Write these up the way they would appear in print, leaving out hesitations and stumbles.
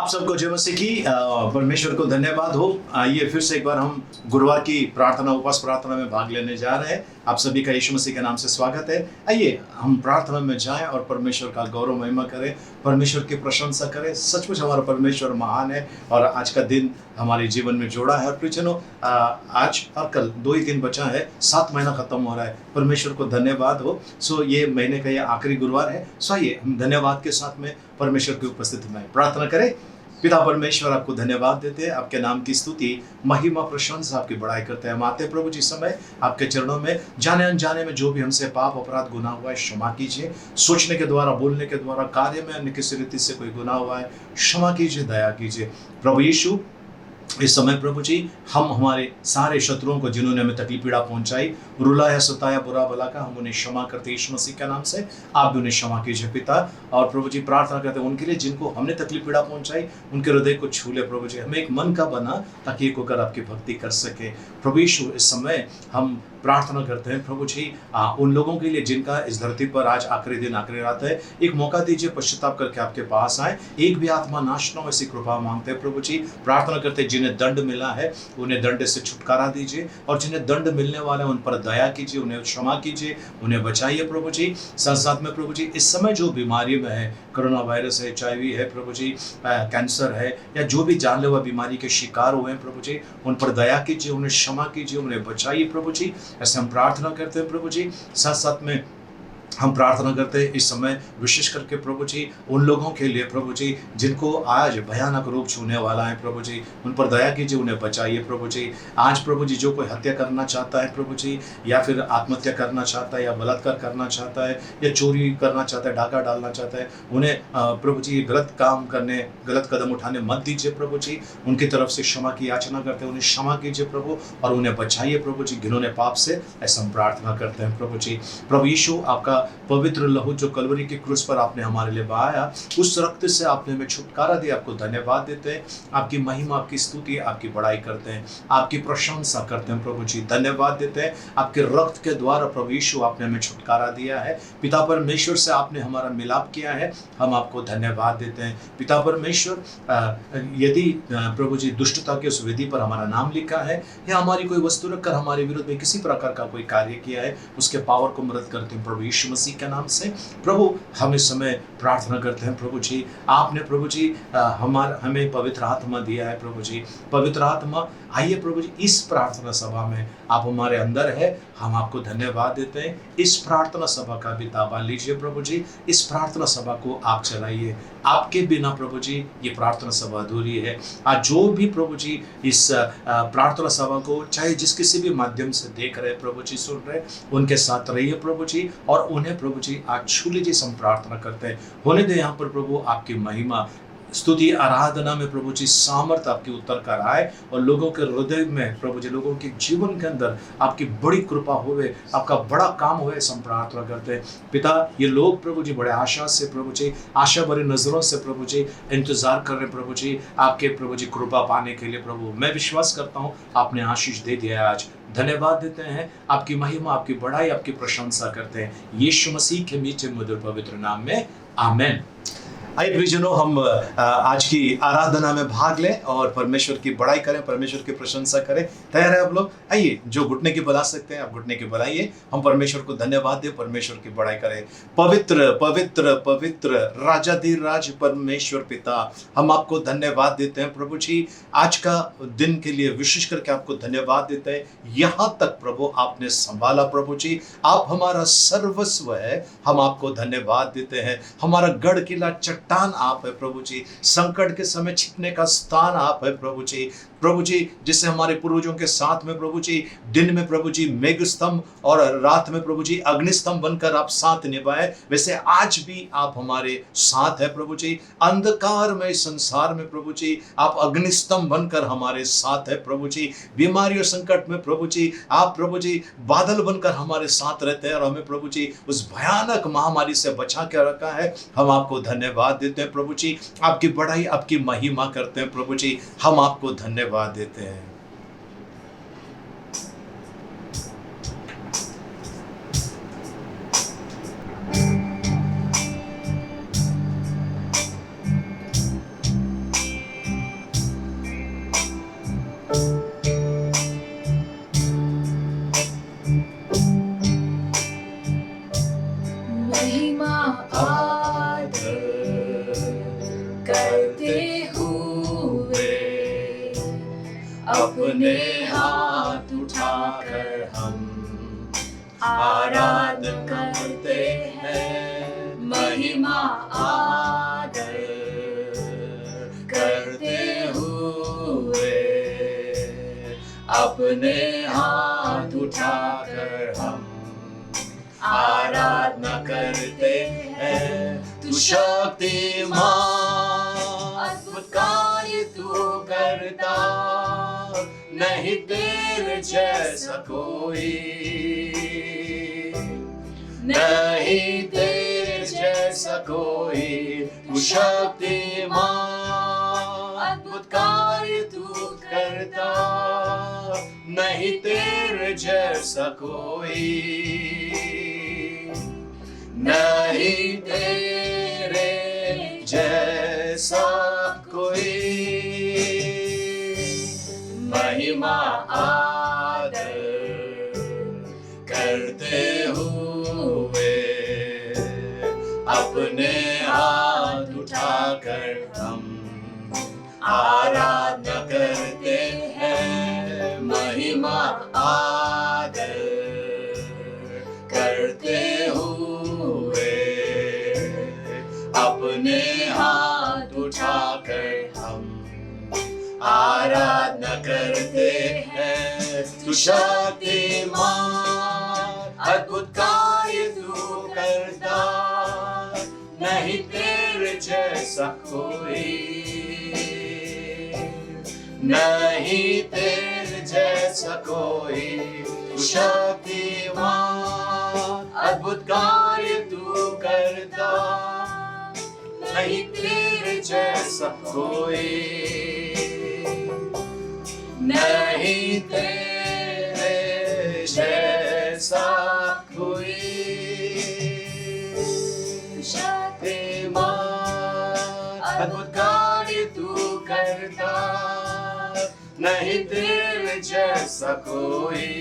आप सबको जय मसीह की परमेश्वर को धन्यवाद हो। आइए फिर से एक बार हम गुरुवार की प्रार्थना उपवास प्रार्थना में भाग लेने जा रहे हैं। आप सभी का यीशु मसीह के नाम से स्वागत है। आइए हम प्रार्थना में जाएं और परमेश्वर का गौरव महिमा करें, परमेश्वर की प्रशंसा करें। सचमुच हमारा परमेश्वर महान है और आज का दिन हमारे जीवन में जोड़ा है। और प्रियजनों, आज और कल 2 ही दिन बचा है, 7 महीना खत्म हो रहा है। परमेश्वर को धन्यवाद हो। ये महीने का ये आखिरी गुरुवार है। आइए हम धन्यवाद के साथ में परमेश्वर की उपस्थिति में प्रार्थना करें। पिता परमेश्वर, आपको धन्यवाद देते हैं, आपके नाम की स्तुति महिमा प्रशंसा आपकी बड़ाई करते हैं। हम आते प्रभु जी समय आपके चरणों में, जाने अनजाने में जो भी हमसे पाप अपराध गुनाह हुआ है क्षमा कीजिए। सोचने के द्वारा, बोलने के द्वारा, कार्य में अन्य किसी रीति से कोई गुनाह हुआ है क्षमा कीजिए, दया कीजिए। प्रभु यीशु, इस समय प्रभु जी हम हमारे सारे शत्रुओं को जिन्होंने हमें तकलीफ पीड़ा पहुंचाई, रुलाया सताया बुरा भला का, हम उन्हें क्षमा करते यीशु मसीह के नाम से। आप भी उन्हें क्षमा कीजिए पिता। और प्रभु जी प्रार्थना करते हैं उनके लिए जिनको हमने तकलीफ पीड़ा पहुंचाई, उनके हृदय को छू ले प्रभु जी। हमें एक मन का बना ताकि एक होकर आपकी भक्ति कर सके। प्रभु यीशु, इस समय हम प्रार्थना करते हैं प्रभु जी उन लोगों के लिए जिनका इस धरती पर आज आखिरी दिन आखिरी रात है। एक मौका दीजिए पश्चाताप करके आपके पास आए, एक भी आत्मा नाश न हो ऐसी कृपा मांगते हैं प्रभु जी। प्रार्थना करते हैं जिन्हें दंड मिला है उन्हें दंड से छुटकारा दीजिए, और जिन्हें दंड मिलने वाला है उन पर दया कीजिए, उन्हें क्षमा कीजिए, उन्हें बचाइए प्रभु जी। साथ साथ में प्रभु जी इस समय जो बीमारी में है, कोरोना वायरस है, HIV है प्रभु जी, कैंसर है, या जो भी जानलेवा बीमारी के शिकार हुए हैं प्रभु जी, उन पर दया कीजिए, उन्हें क्षमा कीजिए, उन्हें बचाइए प्रभु जी। ऐसे हम प्रार्थना करते हैं प्रभु जी। साथ साथ में हम प्रार्थना करते हैं इस समय विशेष करके प्रभु जी उन लोगों के लिए प्रभु जी जिनको आज भयानक रोग छूने वाला है प्रभु जी, उन पर दया कीजिए, उन्हें बचाइए प्रभु जी। आज प्रभु जी जो कोई हत्या करना चाहता है प्रभु जी, या फिर आत्महत्या करना चाहता है, या बलात्कार करना चाहता है, या चोरी करना चाहता है, डाका डालना चाहता है, उन्हें प्रभु जी गलत काम करने, गलत कदम उठाने मत दीजिए प्रभु जी। उनकी तरफ से क्षमा की याचना करते हैं, उन्हें क्षमा कीजिए प्रभु, और उन्हें बचाइए प्रभु जी घिनौने पाप से। ऐसा हम प्रार्थना करते हैं प्रभु जी। प्रभु यीशु, आपका पवित्र लहू जो कलवरी की क्रूस पर आपने हमारे लिए बहाया, उस रक्त से आपने हमें छुटकारा दिया। आपको धन्यवाद देते हैं, आपकी महिमा, आपकी स्तुति, आपकी बड़ाई करते हैं, आपकी प्रशंसा करते हैं प्रभु जी। धन्यवाद देते हैं, आपके रक्त के द्वारा प्रभु यीशु आपने हमें छुटकारा दिया है। पिता परमेश्वर से आपने हमारा मिलाप किया है, हम आपको धन्यवाद देते हैं। पिता परमेश्वर, यदि प्रभु जी दुष्टता के उस विधि पर हमारा नाम लिखा है, या हमारी कोई वस्तु रखकर हमारे विरुद्ध में किसी प्रकार का कोई कार्य किया है, उसके पावर को मदद करते हैं प्रभु यीशु मसीह के नाम से। प्रभु हम इस समय प्रार्थना करते हैं प्रभु जी, आपने प्रभु जी हमें पवित्र आत्मा दिया है प्रभु जी। पवित्र आत्मा आइए प्रभु जी, इस प्रार्थना सभा में आप हमारे अंदर है, हम आपको धन्यवाद देते हैं। इस प्रार्थना सभा का भी ताबा लीजिए प्रभु जी, इस प्रार्थना सभा को आप चलाइए। आपके बिना प्रभु जी ये प्रार्थना सभा अधूरी है। आज जो भी प्रभु जी इस प्रार्थना सभा को चाहे जिस किसी भी माध्यम से देख रहे प्रभु जी, सुन रहे, उनके साथ रहिए प्रभु जी, और उन्हें प्रभु जी आज छू लीजिए। हम प्रार्थना करते हैं, होने दे यहाँ पर प्रभु आपकी महिमा, स्तुति, आराधना में प्रभु जी सामर्थ आपकी उतर कर आए, और लोगों के हृदय में प्रभु जी, लोगों के जीवन के अंदर आपकी बड़ी कृपा होवे, आपका बड़ा काम होवे। हम प्रार्थना करते हैं पिता, ये लोग प्रभु जी बड़े आशा से प्रभु जी, आशा भरी नजरों से प्रभु जी इंतजार कर रहे प्रभु जी आपके प्रभु जी कृपा पाने के लिए। प्रभु मैं विश्वास करता हूँ आपने आशीष दे दिया है। आज धन्यवाद देते हैं, आपकी महिमा, आपकी बड़ाई, आपकी प्रशंसा करते हैं यीशु मसीह के मीठे मधुर पवित्र नाम में, आमेन। आइए प्रियजनों, हम आज की आराधना में भाग लें और परमेश्वर की बड़ाई करें, परमेश्वर की प्रशंसा करें। तैयार है आप लोग? आइए, जो घुटने की बला सकते हैं आप घुटने की बलाइए, हम परमेश्वर को धन्यवाद दें, परमेश्वर की बड़ाई करें। पवित्र पवित्र पवित्र राजाधिराज परमेश्वर पिता, हम आपको धन्यवाद देते हैं प्रभु जी। आज का दिन के लिए विशेष करके आपको धन्यवाद देते हैं। यहाँ तक प्रभु आपने संभाला प्रभु जी, आप हमारा सर्वस्व है, हम आपको धन्यवाद देते हैं। हमारा गढ़ किला चट्टान आप है प्रभु जी, संकट के समय छिपने का स्थान आप है प्रभु जी। प्रभु जी, जिससे हमारे पूर्वजों के साथ में प्रभु जी दिन में प्रभु जी मेघ स्तंभ और रात में प्रभु जी अग्निस्तंभ बनकर आप साथ निभाए, वैसे आज भी आप हमारे साथ है प्रभु जी। अंधकार में संसार में प्रभु जी आप अग्निस्तंभ बनकर हमारे साथ है प्रभु जी। बीमारी और संकट में प्रभु जी आप प्रभु जी बादल बनकर हमारे साथ रहते हैं, और हमें प्रभु जी उस भयानक महामारी से बचा के रखा है। हम आपको धन्यवाद देते हैं प्रभु जी, आपकी बड़ाई, आपकी महिमा करते हैं प्रभु जी, हम आपको धन्यवाद देते हैं। आराधना करते हैं, महिमा आदर करते हुए अपने हाथ उठाकर हम आराधना करते हैं। तू शक्तिमान, अद्भुत कार्य तू करता, नहीं तेरे जैसा कोई, नहीं तेरे जैसा कोई। तू शक्तिमान, अद्भुत कार्य तू करता, नहीं तेरे जैसा कोई, नहीं तेरे जैसा कोई। महिमा आदर करते हुए अपने हाथ उठाकर हम आराधना करते हैं, महिमा आदर करते हुए अपने हाथ उठाकर हम आराधना करते हैं। तू शक्तिमान, अद्भुत कार्य तू करता, नहीं तेरे जैसा कोई, नहीं तेरे जैसा कोई। तू शक्तिमान, अद्भुत कार्य तू करता, नहीं तेरे जैसा कोई, नहीं तेरे जैसा कोई। शक्तिमान, अद्भुत कार्य तू करता, नहीं तेरे जैसा कोई,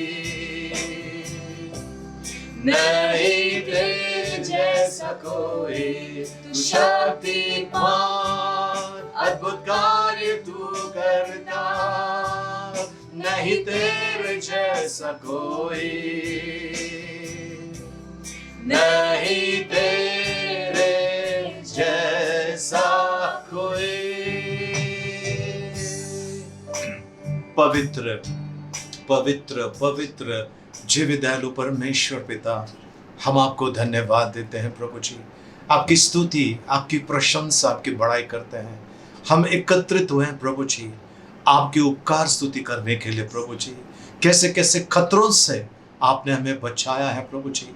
नहीं तेरे जैसा कोई। तू शक्तिमान, अद्भुत कार्य तू करता, नहीं तेरे जैसा कोई, नहीं तेरे जैसा कोई। पवित्र पवित्र पवित्र जीवित दयालु परमेश्वर पिता, हम आपको धन्यवाद देते हैं प्रभु जी। आपकी स्तुति, आपकी प्रशंसा, आपकी बड़ाई करते हैं। हम एकत्रित हुए हैं प्रभु जी आपकी उपकार स्तुति करने के लिए प्रभु जी। कैसे कैसे खतरों से आपने हमें बचाया है प्रभु जी।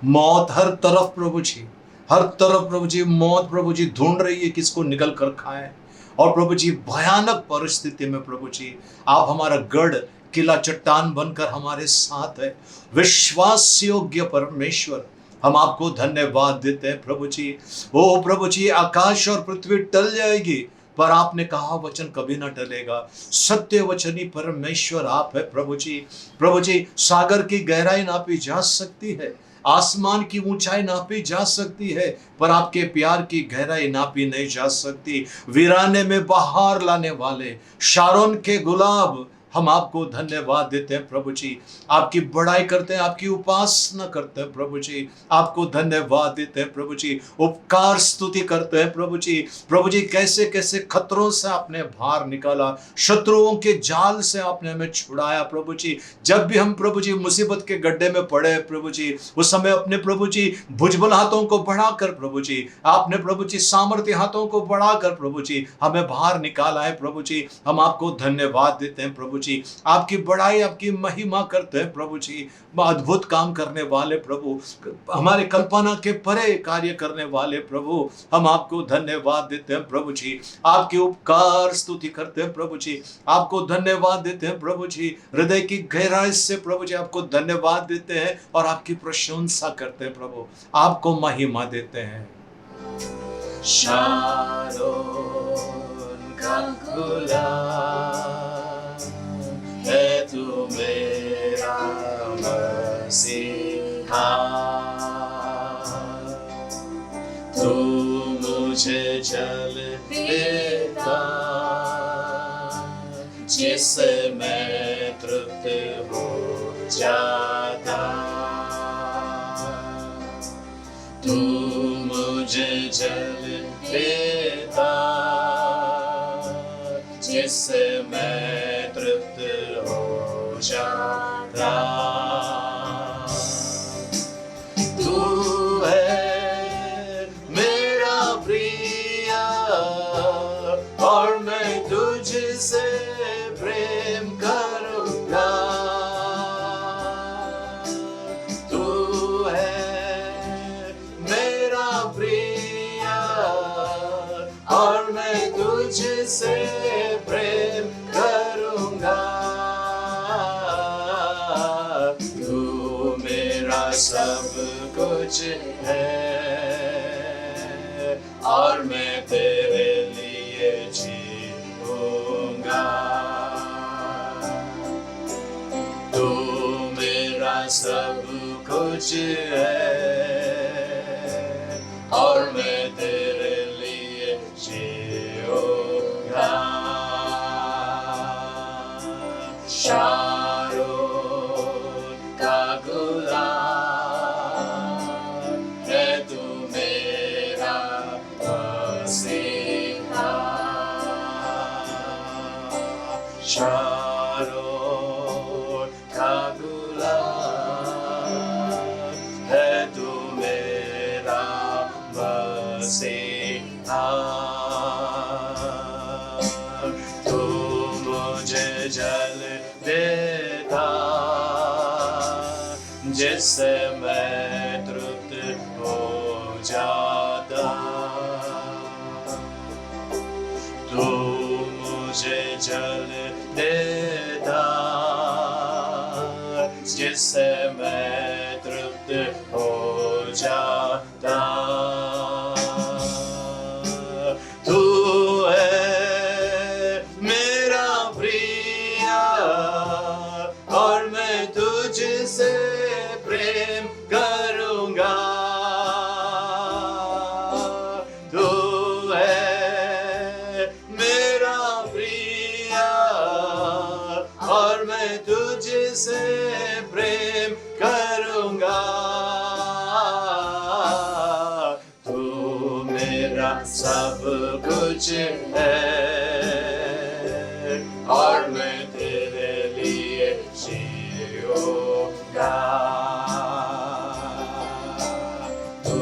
मौत हर तरफ प्रभु जी, हर तरफ प्रभु जी मौत प्रभु जी ढूंढ रही है किसको निगल कर खाए। और प्रभु जी भयानक परिस्थिति में प्रभु जी आप हमारा गढ़ किला चट्टान बनकर हमारे साथ है। विश्वास योग्य परमेश्वर, हम आपको धन्यवाद देते हैं प्रभु जी। ओ प्रभु जी, आकाश और पृथ्वी टल जाएगी पर आपने कहा वचन कभी ना टलेगा। सत्य वचनी परमेश्वर आप है प्रभु जी। प्रभु जी, सागर की गहराई नापी जा सकती है, आसमान की ऊंचाई नापी जा सकती है, पर आपके प्यार की गहराई नापी नहीं जा सकती। वीराने में बहार लाने वाले शारोन के गुलाब, हम आपको धन्यवाद देते हैं प्रभु जी। आपकी बड़ाई करते हैं, आपकी उपासना करते हैं प्रभु जी। आपको धन्यवाद देते हैं प्रभु जी, उपकार स्तुति करते हैं प्रभु जी। प्रभु जी, कैसे कैसे खतरों से आपने बाहर निकाला, शत्रुओं के जाल से आपने हमें छुड़ाया प्रभु जी। जब भी हम प्रभु जी मुसीबत के गड्ढे में पड़े प्रभु जी, उस समय अपने प्रभु जी भुजबल हाथों को बढ़ाकर प्रभु जी, आपने प्रभु जी सामर्थ्य हाथों को बढ़ाकर प्रभु जी हमें बाहर निकाला है प्रभु जी। हम आपको धन्यवाद देते हैं प्रभु जी। आपकी बड़ाई, आपकी महिमा करते हैं प्रभु जी। अद्भुत काम करने वाले प्रभु, हमारे कल्पना के परे कार्य करने वाले प्रभु, हम आपको धन्यवाद देते हैं प्रभु जी। आपके उपकार स्तुति करते हैं प्रभु जी। आपको धन्यवाद देते हैं प्रभु जी। हृदय की गहराई से प्रभु जी आपको धन्यवाद देते हैं और आपकी प्रशंसा करते हैं प्रभु। आपको महिमा देते हैं। शारोन का गुलाब है तू मेरा मसीहा, तू मुझे जल देता जिससे मैं तृप्त हो जाता। तू मुझे जल देता जिससे मैं तृप्त हो जाता। तू है मेरा प्रिय और मैं तुझसे प्रेम करूंगा। तू है मेरा प्रिय और मैं तुझसे प्रेम करूंगा। तू मेरा सब कुछ है और मैं तेरे लिए जीऊंगा। तू मेरा सब कुछ है और मैं तेरे लिए जीऊंगा। शारोन का गुलाब है तू मेरा मसीहा। शारोन का गुलाब है तू मेरा मसीहा। तू मुझे जल देता जिससे मैं तृप्त हो जाता। तू मुझे जल देता जिससे मैं तृप्त हो जाता। तू है मेरा प्रिय और मैं तुझसे प्रेम करूंगा। तू है मेरा प्रिय और मैं तुझसे प्रेम करूंगा। तू मेरा सब कुछ है और मैं तेरे लिए जीऊंगा। तू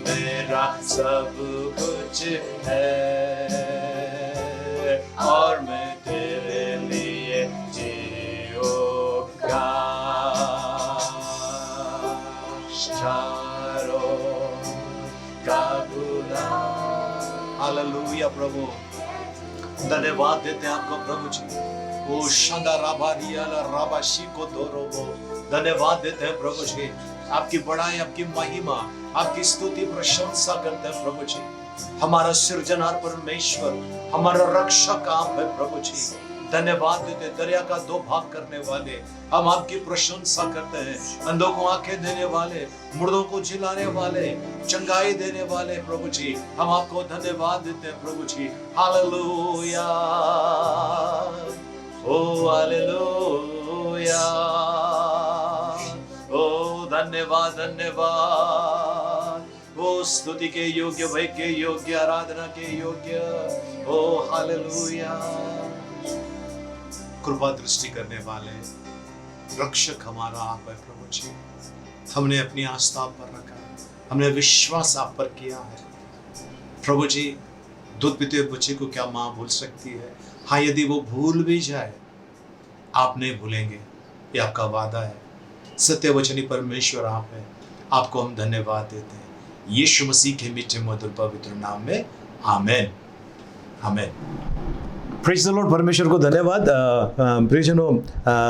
मेरा सब कुछ है और मैं तेरे लिए जीऊंगा। शारोन का गुलाब। हालेलुया प्रभु, धन्यवाद देते हैं आपको प्रभु जी। ओ शांदा राबारिया राबाशी को दोरोबो, धन्यवाद देते हैं प्रभु जी। आपकी बड़ाई, आपकी महिमा, आपकी स्तुति प्रशंसा करते हैं प्रभु जी। हमारा सृजनहार परमेश्वर, हमारा रक्षक आप है प्रभु जी। धन्यवाद देते, दरिया का दो भाग करने वाले, हम आपकी प्रशंसा करते हैं। अंधों को आंखें देने वाले, मुर्दों को जिलाने वाले, चंगाई देने वाले प्रभु जी, हम आपको धन्यवाद देते हैं प्रभु जी। हालेलुया, ओ हालेलुया, ओ धन्यवाद धन्यवाद, ओ स्तुति के योग्य, भय के योग्य, आराधना के योग्य, ओ हालेलुया। कृपा दृष्टि करने वाले रक्षक हमारा आप है प्रभु जी। हमने अपनी आस्था आप पर रखा है, हमने विश्वास आप पर किया है प्रभु जी। दूध पीते हुए बच्चे को क्या माँ भूल सकती है? हाँ, यदि वो भूल भी जाए आप नहीं भूलेंगे, ये आपका वादा है। सत्य वचनी परमेश्वर आप है, आपको हम धन्यवाद देते हैं यीशु मसीह के मीठे मधुर पवित्र नाम में, आमेन आमेन। प्रेज़ द लॉर्ड, परमेश्वर को धन्यवाद। प्रियजनों,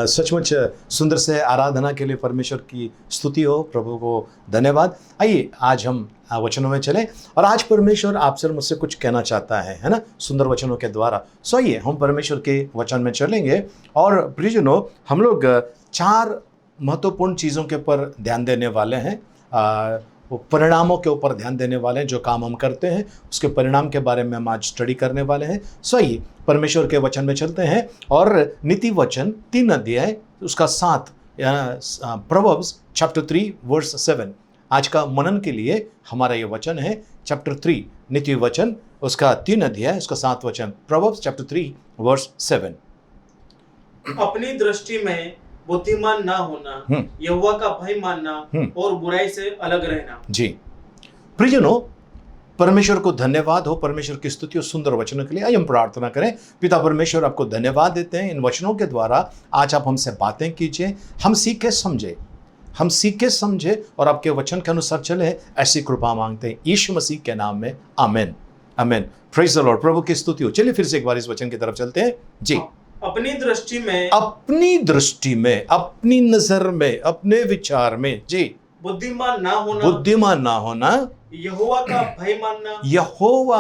सचमुच सुंदर से आराधना के लिए परमेश्वर की स्तुति हो, प्रभु को धन्यवाद। आइए आज हम वचनों में चलें और आज परमेश्वर आपसे और मुझसे कुछ कहना चाहता है ना, सुंदर वचनों के द्वारा। सो आइए हम परमेश्वर के वचन में चलेंगे और प्रियजनों, हम लोग 4 महत्वपूर्ण चीज़ों के ऊपर ध्यान देने वाले हैं। वो परिणामों के ऊपर ध्यान देने वाले हैं। जो काम हम करते हैं उसके परिणाम के बारे में हम आज स्टडी करने वाले हैं। सो आइए परमेश्वर के वचन में चलते हैं और नीति वचन 3 अध्याय उसका 7, प्रोवर्ब्स चैप्टर 3 वर्स 7, आज का मनन के लिए हमारा ये वचन है चैप्टर 3 नीति वचन, उसका 3 अध्याय, उसका 7 वचन। Proverbs chapter 3 verse 7। अपनी दृष्टि में बुद्धिमान ना होना, यहोवा का भय मानना और बुराई से अलग रहना। जी प्रियजनों, परमेश्वर को धन्यवाद हो, परमेश्वर की स्तुति और सुंदर वचनों के लिए। आइए हम प्रार्थना करें। पिता परमेश्वर, आपको धन्यवाद देते हैं इन वचनों के द्वारा। आज आप हमसे बातें कीजिए, हम सीखे समझे और आपके वचन के अनुसार चले, ऐसी कृपा मांगते हैं यीशु मसीह के नाम में, आमीन आमीन। Praise the Lord. प्रभु की स्तुति हो। चलिए फिर से एक बार इस वचन की तरफ चलते हैं। जी, अपनी दृष्टि में, अपनी नजर में, अपने विचार में, जी, बुद्धिमान ना होना, यहोवा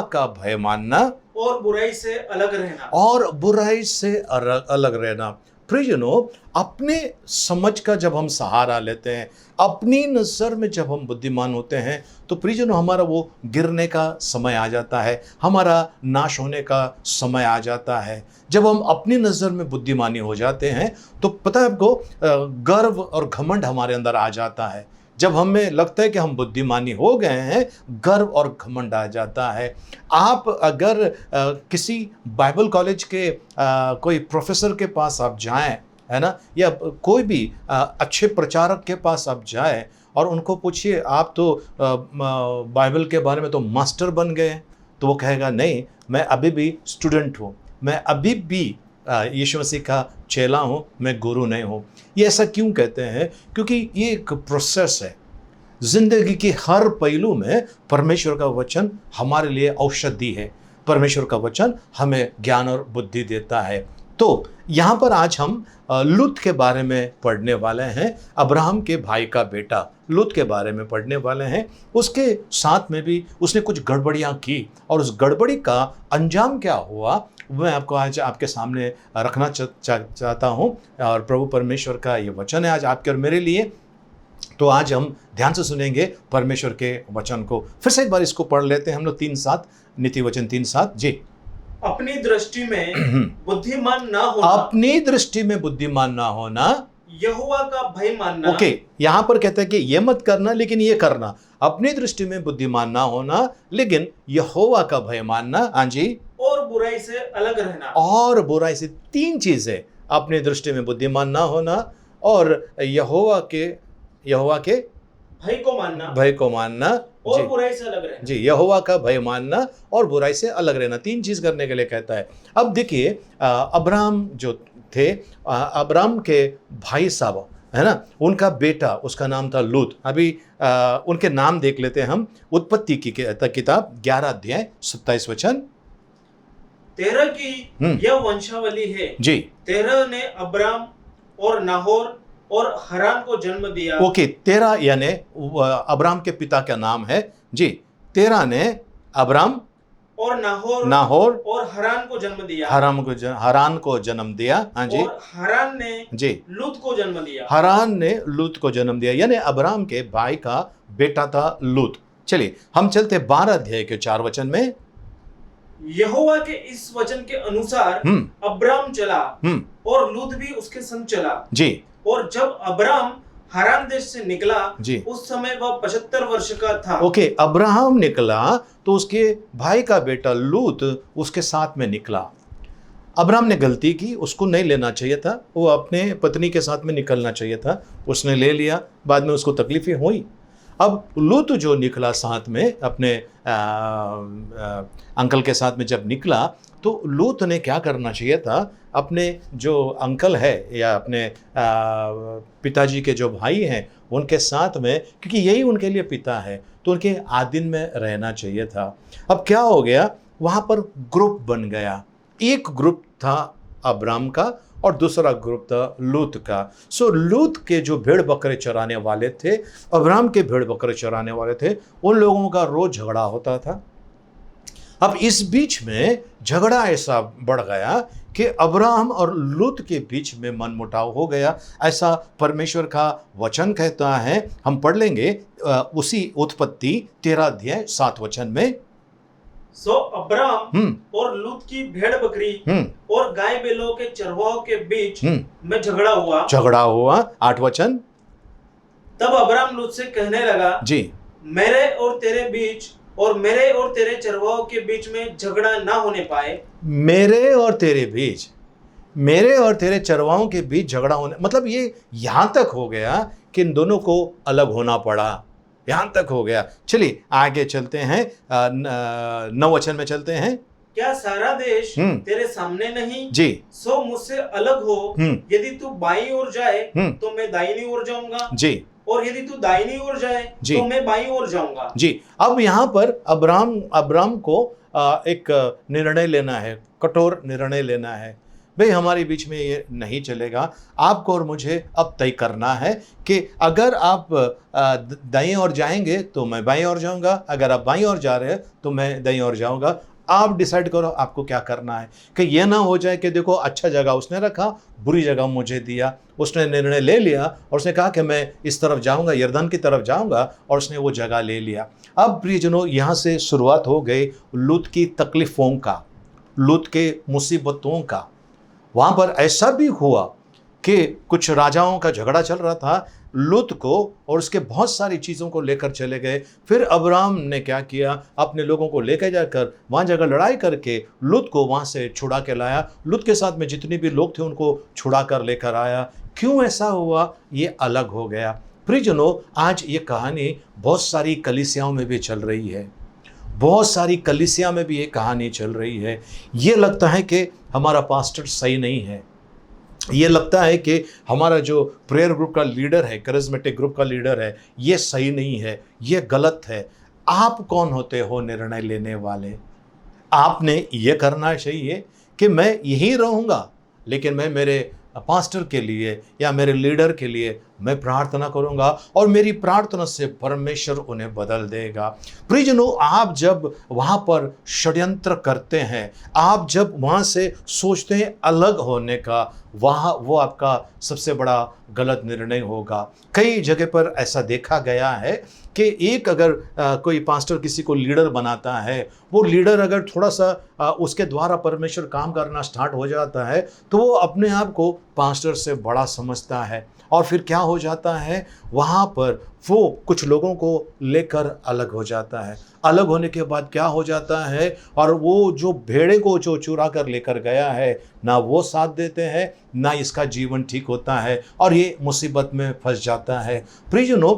का भय मानना और बुराई से अलग रहना। प्रियजनों, अपने समझ का जब हम सहारा लेते हैं, अपनी नज़र में जब हम बुद्धिमान होते हैं, तो प्रियजनों हमारा वो गिरने का समय आ जाता है, हमारा नाश होने का समय आ जाता है। जब हम अपनी नज़र में बुद्धिमानी हो जाते हैं तो पता है आपको, गर्व और घमंड हमारे अंदर आ जाता है। जब हमें लगता है कि हम बुद्धिमानी हो गए हैं, गर्व और घमंड आ जाता है। आप अगर किसी बाइबल कॉलेज के कोई प्रोफेसर के पास आप जाएं, है ना, या कोई भी अच्छे प्रचारक के पास आप जाएं और उनको पूछिए आप तो बाइबल के बारे में तो मास्टर बन गए, तो वो कहेगा नहीं, मैं अभी भी स्टूडेंट हूँ, मैं अभी भी यीशु मसीह का चेला हूँ, मैं गुरु नहीं हूँ। ये ऐसा क्यों कहते हैं? क्योंकि ये एक प्रोसेस है। जिंदगी के हर पहलू में परमेश्वर का वचन हमारे लिए औषधि है। परमेश्वर का वचन हमें ज्ञान और बुद्धि देता है। तो यहाँ पर आज हम लूत के बारे में पढ़ने वाले हैं। अब्राहम के भाई का बेटा लूत के बारे में पढ़ने वाले हैं। उसके साथ में भी उसने कुछ गड़बड़ियाँ की और उस गड़बड़ी का अंजाम क्या हुआ मैं आपको आज आपके सामने रखना चाहता हूँ। और प्रभु परमेश्वर का ये वचन है आज आपके और मेरे लिए। तो आज हम ध्यान से सुनेंगे परमेश्वर के वचन को। फिर से एक बार इसको पढ़ लेते हैं हम लोग 3:7, नीति वचन 3:7। जी, अपनी दृष्टि में बुद्धिमान ना होना, यहोवा का भय मानना। ओके, यहाँ पर कहते हैं कि ये मत करना लेकिन ये करना। अपनी दृष्टि में बुद्धिमान ना होना लेकिन यहोवा का भय मानना। हाँ जी, और बुराई से अलग रहना। और बुराई से, 3 चीजें, अपनी दृष्टि में बुद्धिमान ना होना और यहोवा के भय को मानना और बुराई से अलग रहना। जी, यहोवा का भय मानना और बुराई से अलग रहना, 3 चीज करने के लिए कहता है। अब देखिए, अब्राहम जो थे, अब्राहम के भाई साहब, है ना, उनका बेटा, उसका नाम था लूत। अभी उनके नाम देख लेते हैं हम। उत्पत्ति की किताब 11 अध्याय 27 वचन। तेरह की यह वंशावली है। जी, तेरह ने अब्राम और नाहोर और हरान को जन्म दिया। ओके, तेरह यानी अब्राम के पिता का नाम है। जी, तेरह ने अब्राम और नाहोर और हरान को जन्म दिया। हरान को जन्म दिया। हाँ जी, और हरान ने जी लूत को जन्म दिया। हरान ने लूत को जन्म दिया, यानी अब्राम के भाई का बेटा था लूत। चलिए हम चलते 12 अध्याय के 4 वचन में। यहोवा के इस वचन के अनुसार अब्राम चला और लूत भी उसके संग चला। जी, और जब अब्राम हरान देश से निकला, जी, उस समय वह 75 वर्ष का था। ओके, अब्राहम निकला तो उसके भाई का बेटा लूत उसके साथ में निकला। अब्राहम ने गलती की, उसको नहीं लेना चाहिए था, वो अपने पत्नी के साथ में निकलना चाहिए था, उसने ले लिया, बाद में उसको तकलीफें हुई। अब लूत जो निकला साथ में अपने अंकल के साथ में जब निकला, तो लूत ने क्या करना चाहिए था, अपने जो अंकल है या अपने पिताजी के जो भाई हैं उनके साथ में, क्योंकि यही उनके लिए पिता है, तो उनके आधीन में रहना चाहिए था। अब क्या हो गया, वहाँ पर ग्रुप बन गया। एक ग्रुप था अब्राम का और दूसरा ग्रुप था लूत का। सो लूत के जो भेड़ बकरे चराने वाले थे, अब्राम के भेड़ बकरे चराने वाले थे, उन लोगों का रोज झगड़ा होता था। अब इस बीच में झगड़ा ऐसा बढ़ गया कि अब्राहम और लूत के बीच में मनमुटाव हो गया, ऐसा परमेश्वर का वचन कहता है। हम पढ़ लेंगे उसी उत्पत्ति 13 अध्याय 7 वचन में। सो अब्राम और लूत की भेड़ बकरी और गाय बैलों के चरवाहों के बीच में झगड़ा हुआ। 8 वचन। तब अब्राम लूत से कहने लगा, जी, मेरे और तेरे बीच और मेरे और तेरे चरवाहों के बीच में झगड़ा ना होने पाए। मेरे और तेरे बीच, मेरे और तेरे चरवाहों के बीच झगड़ा होने, मतलब ये यहां तक हो गया कि इन दोनों को अलग होना पड़ा, यहां तक हो गया। चलिए आगे चलते हैं, 9 वचन में चलते हैं। क्या सारा देश हम्म। तेरे सामने नहीं? जी, सो मुझसे अलग हो। हम्म। यदि तू बाईं ओर जाए हम्म। तो मैं दाहिनी ओर जाऊंगा, जी, और यदि तू दाहिनी ओर जाए जी। तो मैं बाईं ओर जाऊंगा। जी। अब यहाँ पर अब्राम को एक निर्णय लेना है, कठोर निर्णय लेना है। भाई हमारे बीच में ये नहीं चलेगा, आपको और मुझे अब तय करना है कि अगर आप दाईं ओर जाएंगे तो मैं बाईं ओर जाऊंगा, अगर आप बाईं ओर जा रहे हैं तो मैं दाईं ओर जाऊंगा। आप डिसाइड करो आपको क्या करना है, कि ये ना हो जाए कि देखो अच्छा जगह उसने रखा, बुरी जगह मुझे दिया। उसने निर्णय ले लिया और उसने कहा कि मैं इस तरफ जाऊंगा, यरदन की तरफ जाऊंगा, और उसने वो जगह ले लिया। अब प्रियजनों, यहाँ से शुरुआत हो गई लूत की तकलीफ़ों का, लूत के मुसीबतों का। वहाँ पर ऐसा भी हुआ कि कुछ राजाओं का झगड़ा चल रहा था, लूत को और उसके बहुत सारी चीज़ों को लेकर चले गए। फिर अब्राम ने क्या किया, अपने लोगों को लेकर जाकर वहाँ जगह लड़ाई करके लूत को वहाँ से छुड़ा के लाया। लूत के साथ में जितने भी लोग थे उनको छुड़ा कर लेकर आया। क्यों ऐसा हुआ, ये अलग हो गया। प्रियजनों, आज ये कहानी बहुत सारी कलीसियाओं में भी चल रही है, बहुत सारी कलीसिया में भी ये कहानी चल रही है। ये लगता है कि हमारा पास्टर सही नहीं है, ये लगता है कि हमारा जो प्रेयर ग्रुप का लीडर है, करिज्मेटिक ग्रुप का लीडर है, ये सही नहीं है, ये गलत है। आप कौन होते हो निर्णय लेने वाले? आपने ये करना चाहिए कि मैं यही रहूँगा, लेकिन मैं मेरे पास्टर के लिए या मेरे लीडर के लिए मैं प्रार्थना करूंगा और मेरी प्रार्थना से परमेश्वर उन्हें बदल देगा। प्रियजनों, आप जब वहाँ पर षड्यंत्र करते हैं, आप जब वहाँ से सोचते हैं अलग होने का, वहाँ वो आपका सबसे बड़ा गलत निर्णय होगा। कई जगह पर ऐसा देखा गया है कि एक अगर कोई पास्टर किसी को लीडर बनाता है, वो लीडर अगर थोड़ा सा उसके द्वारा परमेश्वर काम करना स्टार्ट हो जाता है तो वो अपने आप को पास्टर से बड़ा समझता है, और फिर क्या हो जाता है, वहाँ पर वो कुछ लोगों को लेकर अलग हो जाता है। अलग होने के बाद क्या हो जाता है, और वो जो भेड़े को जो चुरा कर लेकर गया है, ना वो साथ देते हैं, ना इसका जीवन ठीक होता है, और ये मुसीबत में फंस जाता है। प्रियजनों,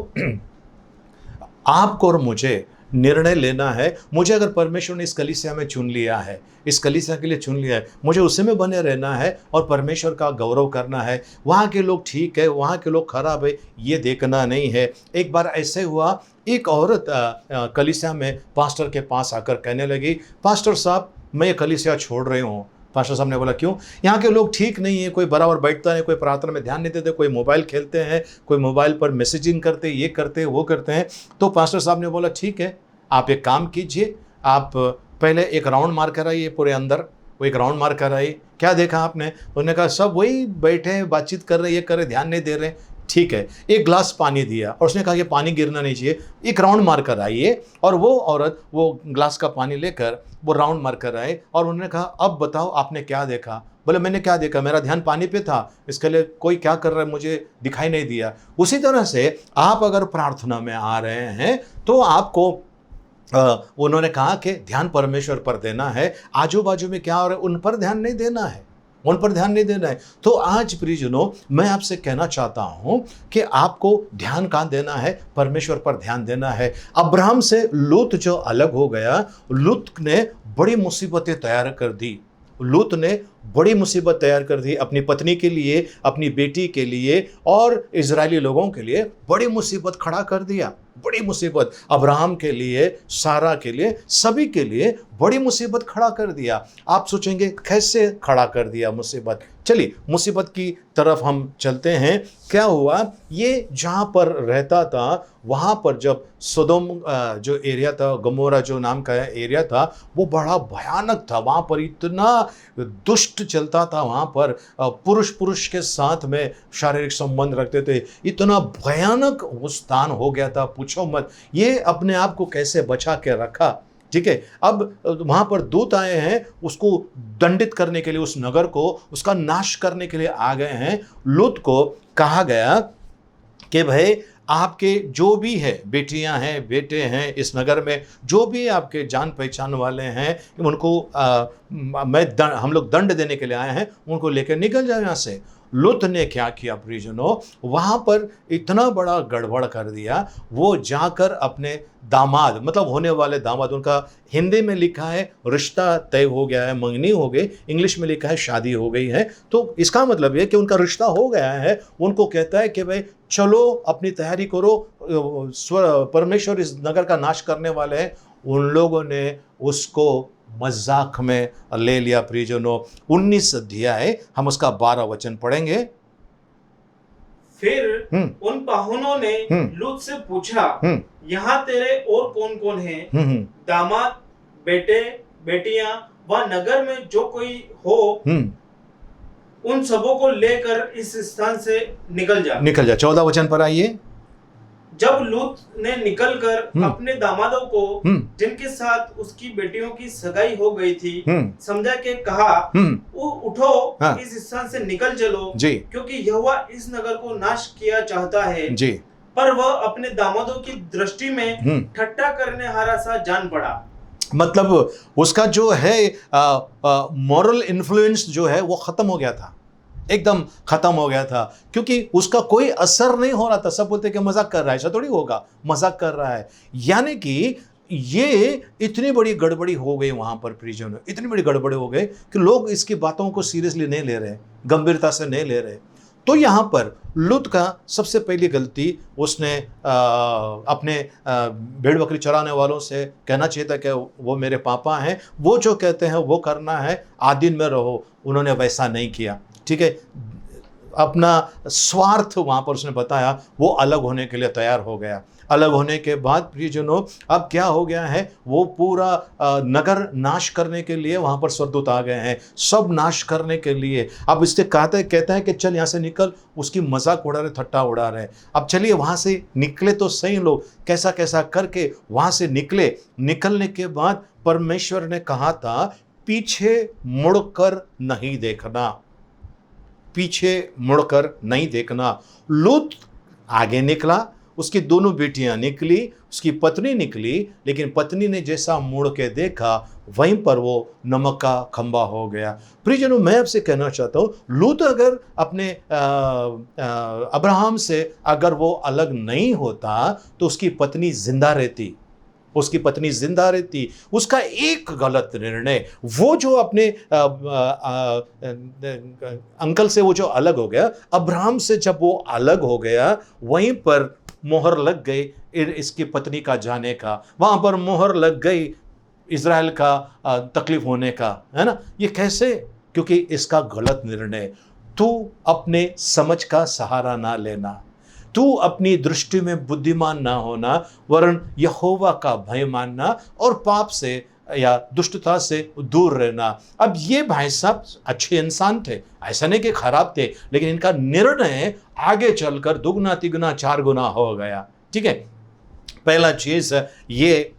आपको और मुझे निर्णय लेना है। मुझे अगर परमेश्वर ने इस कलीसिया में चुन लिया है, इस कलीसिया के लिए चुन लिया है, मुझे उसी में बने रहना है और परमेश्वर का गौरव करना है। वहाँ के लोग ठीक है, वहाँ के लोग खराब है, ये देखना नहीं है। एक बार ऐसे हुआ, एक औरत कलीसिया में पास्टर के पास आकर कहने लगी, पास्टर साहब मैं ये कलीसिया छोड़ रही हूँ। पास्टर साहब ने बोला क्यों? यहाँ के लोग ठीक नहीं है, कोई बराबर बैठता नहीं, कोई प्रार्थना में ध्यान नहीं देते, कोई मोबाइल खेलते हैं, कोई मोबाइल पर मैसेजिंग करते, ये करते हैं, वो करते हैं। तो पास्टर साहब ने बोला ठीक है, आप एक काम कीजिए, आप पहले एक राउंड मार कर आइए पूरे अंदर। वो एक राउंड मार कर आइए। क्या देखा आपने? उन्होंने कहा सब वही बैठे हैं, बातचीत कर रहे, ये कर रहे, ध्यान नहीं दे रहे। ठीक है, एक ग्लास पानी दिया और उसने कहा कि पानी गिरना नहीं चाहिए, एक राउंड मार कर आइए। और वो औरत वो ग्लास का पानी लेकर वो राउंड मार कर आए और उन्होंने कहा अब बताओ आपने क्या देखा? बोले मैंने क्या देखा, मेरा ध्यान पानी पे था, इसके लिए कोई क्या कर रहा है मुझे दिखाई नहीं दिया। उसी तरह से आप अगर प्रार्थना में आ रहे हैं तो आपको उन्होंने कहा कि ध्यान परमेश्वर पर देना है, आजू बाजू में क्या हो रहा है उन पर ध्यान नहीं देना है, उन पर ध्यान नहीं देना है। तो आज प्रियजनों, मैं आपसे कहना चाहता हूं कि आपको ध्यान कहाँ देना है? परमेश्वर पर ध्यान देना है। अब्राहम से लूत जो अलग हो गया, लूत ने बड़ी मुसीबतें तैयार कर दी। लूत ने बड़ी मुसीबत तैयार कर दी अपनी पत्नी के लिए, अपनी बेटी के लिए और इजरायली लोगों के लिए बड़ी मुसीबत खड़ा कर दिया। बड़ी मुसीबत अब्राहम के लिए, सारा के लिए, सभी के लिए बड़ी मुसीबत खड़ा कर दिया। आप सोचेंगे कैसे खड़ा कर दिया मुसीबत? चलिए मुसीबत की तरफ हम चलते हैं। क्या हुआ? ये जहाँ पर रहता था वहाँ पर जब सोदोम जो एरिया था, गमोरा जो नाम का एरिया था, वो बड़ा भयानक था। वहाँ पर इतना दुष्ट चलता था, वहाँ पर पुरुष पुरुष के साथ में शारीरिक संबंध रखते थे। इतना भयानक वो स्थान हो गया था, पूछो मत। ये अपने आप को कैसे बचा के रखा, ठीक है। अब वहाँ पर दूत आए हैं, उसको दंडित करने के लिए, उस नगर को, उसका नाश करने के लिए आ गए हैं। लूत को कहा गया कि भाई आपके जो भी है, बेटियां हैं, बेटे हैं, इस नगर में जो भी आपके जान पहचान वाले हैं, उनको हम लोग दंड देने के लिए आए हैं, उनको लेकर निकल जाओ यहाँ से। लूत ने क्या किया प्रियजनों, वहां पर इतना बड़ा गड़बड़ कर दिया। वो जाकर अपने दामाद, मतलब होने वाले दामाद, उनका हिंदी में लिखा है रिश्ता तय हो गया है, मंगनी हो गई, इंग्लिश में लिखा है शादी हो गई है, तो इसका मतलब है कि उनका रिश्ता हो गया है। उनको कहता है कि भाई चलो अपनी तैयारी करो, परमेश्वर इस नगर का नाश करने वाले हैं। उन लोगों ने उसको मजाक में ले लिया। प्रियजनों 19 अध्याय हम उसका 12 वचन पढ़ेंगे। फिर उन पाहुनों ने लूत से पूछा, यहाँ तेरे और कौन कौन हैं? दामाद, बेटे, बेटियां व नगर में जो कोई हो, उन सबों को लेकर इस स्थान से निकल जा। 14 वचन पर आइए। जब लूत ने निकलकर अपने दामादों को, जिनके साथ उसकी बेटियों की सगाई हो गई थी, समझा के कहा, उठो, इस स्थान से निकल चलो, क्योंकि यहोवा इस नगर को नाश किया चाहता है। पर वह अपने दामादों की दृष्टि में ठट्ठा करने हारा सा जान पड़ा। मतलब उसका जो है मॉरल इन्फ्लुएंस जो है वो खत्म हो गया था, एकदम खत्म हो गया था, क्योंकि उसका कोई असर नहीं हो रहा था। सब बोलते कि मजाक कर रहा है, ऐसा थोड़ी होगा, मजाक कर रहा है। यानी कि ये इतनी बड़ी गड़बड़ी हो गई वहां पर प्रिजन, इतनी बड़ी गड़बड़ी हो गई कि लोग इसकी बातों को सीरियसली नहीं ले रहे, गंभीरता से नहीं ले रहे। तो यहाँ पर लूत का सबसे पहली गलती, उसने अपने भेड़ बकरी चराने वालों से कहना चाहिए था कि वो मेरे पापा हैं, वो जो कहते हैं वो करना है, आदीन में रहो। उन्होंने वैसा नहीं किया, ठीक है। अपना स्वार्थ वहां पर उसने बताया, वो अलग होने के लिए तैयार हो गया। अलग होने के बाद प्रियजनों अब क्या हो गया है, वो पूरा नगर नाश करने के लिए वहां पर स्वर्गदूत आ गए हैं, सब नाश करने के लिए। अब इससे कहता है कि चल यहाँ से निकल, उसकी मजाक उड़ा रहे, ठट्टा उड़ा रहे। अब चलिए वहां से निकले तो सही लोग, कैसा कैसा करके वहां से निकले। निकलने के बाद परमेश्वर ने कहा था पीछे मुड़कर नहीं देखना, पीछे मुड़कर नहीं देखना। लूत आगे निकला, उसकी दोनों बेटियां निकली, उसकी पत्नी निकली, लेकिन पत्नी ने जैसा मुड़ के देखा वहीं पर वो नमक का खंबा हो गया। प्रियजनों मैं आपसे कहना चाहता हूँ, लूत अगर अपने अब्राहम से अगर वो अलग नहीं होता तो उसकी पत्नी जिंदा रहती, उसकी पत्नी जिंदा रहती। उसका एक गलत निर्णय, वो जो अपने अंकल से वो जो अलग हो गया, अब्राहम से जब वो अलग हो गया, वहीं पर मोहर लग गई इसकी पत्नी का जाने का, वहां पर मोहर लग गई इज़राइल का तकलीफ होने का, है ना। ये कैसे? क्योंकि इसका गलत निर्णय। तू अपने समझ का सहारा ना लेना, तू अपनी दृष्टि में बुद्धिमान ना होना, वरन यहोवा का भय मानना और पाप से या दुष्टता से दूर रहना। अब ये भाई साहब अच्छे इंसान थे, ऐसा नहीं कि खराब थे, लेकिन इनका निर्णय आगे चलकर दुगना तिगुना 4 गुना हो गया, ठीक है। पहला चीज ये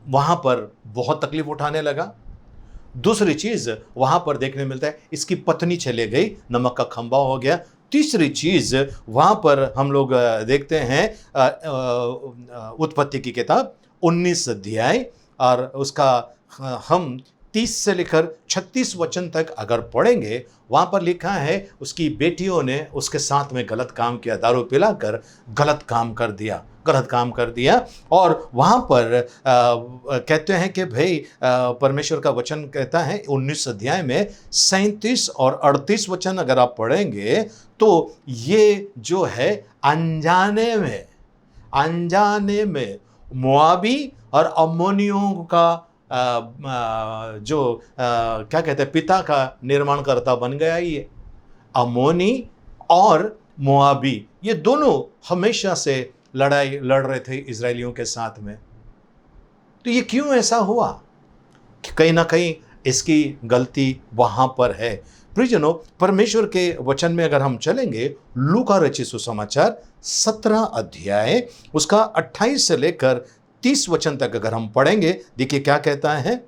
वहां पर बहुत तकलीफ उठाने लगा। दूसरी चीज वहां पर देखने मिलता है इसकी पत्नी चले गई, नमक का खंबा हो गया। तीसरी चीज वहां पर हम लोग देखते हैं उत्पत्ति की किताब 19 अध्याय और उसका हम 30 से लेकर 36 वचन तक अगर पढ़ेंगे, वहां पर लिखा है उसकी बेटियों ने उसके साथ में गलत काम किया, दारू पिलाकर गलत काम कर दिया। और वहां पर कहते हैं कि भाई परमेश्वर का वचन कहता है 19 अध्याय में 37 और 38 वचन अगर आप पढ़ेंगे तो ये जो है अनजाने में मोआबी और अम्मोनियों का क्या कहते हैं पिता का निर्माण करता बन गया। ये अम्मोनी और मोआबी ये दोनों हमेशा से लड़ाई लड़ रहे थे इजरायलियों के साथ में। तो ये क्यों ऐसा हुआ? कि कहीं ना कहीं इसकी गलती वहां पर है। प्रियजनों परमेश्वर के वचन में अगर हम चलेंगे, लूका रचित सुसमाचार 17 अध्याय उसका 28 से लेकर 30 वचन तक अगर हम पढ़ेंगे, देखिए क्या कहता है।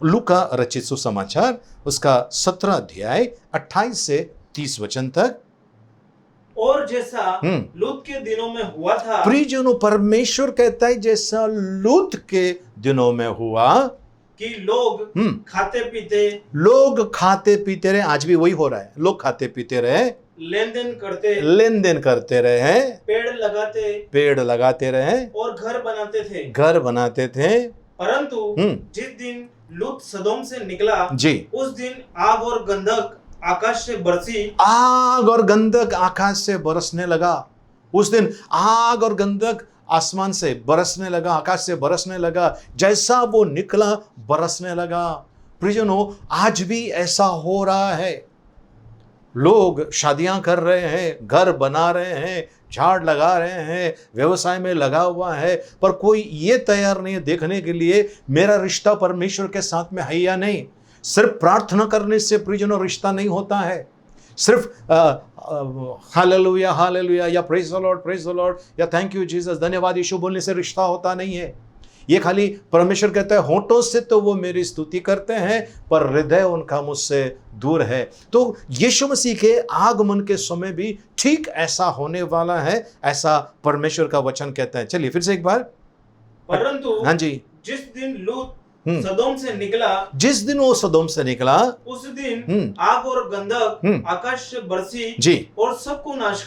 लूका रचित सुसमाचार उसका 17 अध्याय 28 से 30 वचन तक। और जैसा लूत के दिनों में हुआ था। प्रियजनों, परमेश्वर कहता है जैसा लूत के दिनों में हुआ कि लोग खाते पीते रहे। आज भी वही हो रहा है, लोग खाते पीते रहे, लेन देन करते रहे, पेड़ लगाते रहे और घर बनाते थे। परंतु जिस दिन लूत सदोम से निकला जी, उस दिन आग और गंधक आकाश से बरसने लगा। उस दिन आग और गंधक आसमान से बरसने लगा, आकाश से बरसने लगा, जैसा वो निकला बरसने लगा। प्रियजनों, आज भी ऐसा हो रहा है। लोग शादियां कर रहे हैं, घर बना रहे हैं, झाड़ लगा रहे हैं, व्यवसाय में लगा हुआ है, पर कोई ये तैयार नहीं है देखने के लिए मेरा रिश्ता परमेश्वर के साथ में है या नहीं। सिर्फ प्रार्थना करने से प्रियजनों रिश्ता नहीं होता है। सिर्फ हालेलुया हालेलुया या प्रेज द लॉर्ड या थैंक यू जीसस, धन्यवाद यीशु बोलने से रिश्ता होता नहीं है। ये खाली परमेश्वर कहता है होठों से तो वो मेरी स्तुति करते हैं पर हृदय उनका मुझसे दूर है। तो यीशु मसीह के आगमन के समय भी ठीक ऐसा होने वाला है, ऐसा परमेश्वर का वचन कहता है। चलिए फिर से एक बार। परंतु हाँ जी, जिस दिन लूत सदोम से निकला, जिस दिन वो सदोम से निकला उस दिन आग और गंधक आकाश से बरसी जी और सबको नाश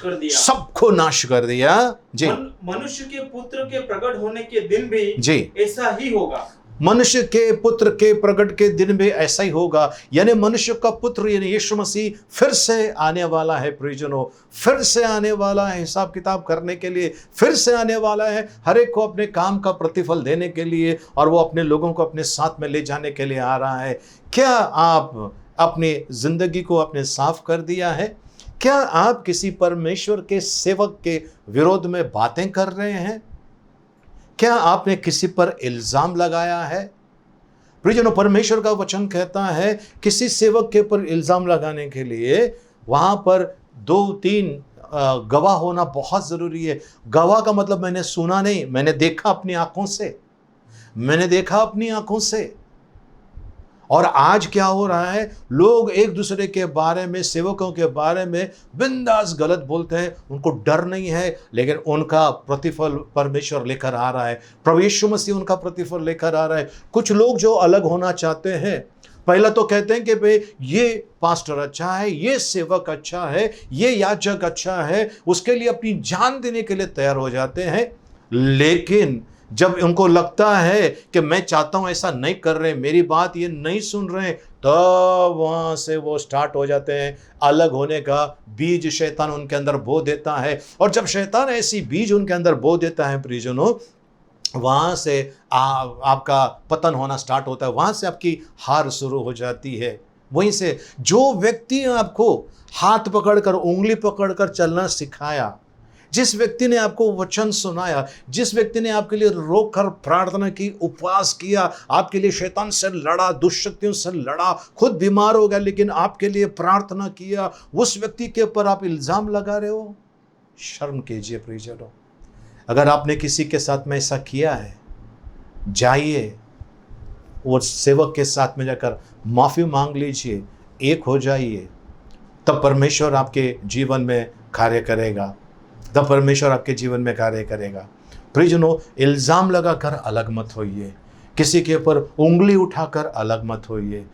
कर दिया जी। मनुष्य के पुत्र के प्रकट होने के दिन भी जी ऐसा ही होगा। मनुष्य के पुत्र के प्रकट के दिन भी ऐसा ही होगा, यानी मनुष्य का पुत्र यानी यीशु मसीह फिर से आने वाला है। प्रियजनों, फिर से आने वाला है हिसाब किताब करने के लिए, फिर से आने वाला है हर एक को अपने काम का प्रतिफल देने के लिए, और वो अपने लोगों को अपने साथ में ले जाने के लिए आ रहा है। क्या आप अपनी जिंदगी को अपने साफ कर दिया है? क्या आप किसी परमेश्वर के सेवक के विरोध में बातें कर रहे हैं? क्या आपने किसी पर इल्जाम लगाया है? प्रियजनों, परमेश्वर का वचन कहता है किसी सेवक के ऊपर इल्जाम लगाने के लिए वहां पर 2-3 गवाह होना बहुत जरूरी है। गवाह का मतलब मैंने सुना नहीं, मैंने देखा अपनी आंखों से। और आज क्या हो रहा है, लोग एक दूसरे के बारे में, सेवकों के बारे में बिंदास गलत बोलते हैं। उनको डर नहीं है, लेकिन उनका प्रतिफल परमेश्वर लेकर आ रहा है। प्रभु यीशु मसीह उनका प्रतिफल लेकर आ रहा है। कुछ लोग जो अलग होना चाहते हैं, पहला तो कहते हैं कि भाई ये पास्टर अच्छा है, ये सेवक अच्छा है, ये याजक अच्छा है, उसके लिए अपनी जान देने के लिए तैयार हो जाते हैं। लेकिन जब उनको लगता है कि मैं चाहता हूं ऐसा नहीं कर रहे, मेरी बात ये नहीं सुन रहे, तब वहां से वो स्टार्ट हो जाते हैं। अलग होने का बीज शैतान उनके अंदर बो देता है, और जब शैतान ऐसी बीज उनके अंदर बो देता है प्रियजनों, वहां से आपका पतन होना स्टार्ट होता है, वहां से आपकी हार शुरू हो जाती है। वहीं से जो व्यक्ति आपको हाथ पकड़कर, उंगली पकड़कर चलना सिखाया, जिस व्यक्ति ने आपको वचन सुनाया, जिस व्यक्ति ने आपके लिए रोकर प्रार्थना की, उपवास किया, आपके लिए शैतान से लड़ा, दुष्शक्तियों से लड़ा, खुद बीमार हो गया लेकिन आपके लिए प्रार्थना किया, उस व्यक्ति के ऊपर आप इल्जाम लगा रहे हो। शर्म कीजिए प्रियजनों। अगर आपने किसी के साथ में ऐसा किया है, जाइए वो सेवक के साथ में जाकर माफी मांग लीजिए, एक हो जाइए, तब परमेश्वर आपके जीवन में कार्य करेगा। तब परमेश्वर आपके जीवन में कार्य करेगा। प्रियजनों, इल्जाम लगाकर अलग मत होइए, किसी के ऊपर उंगली उठाकर अलग मत होइए।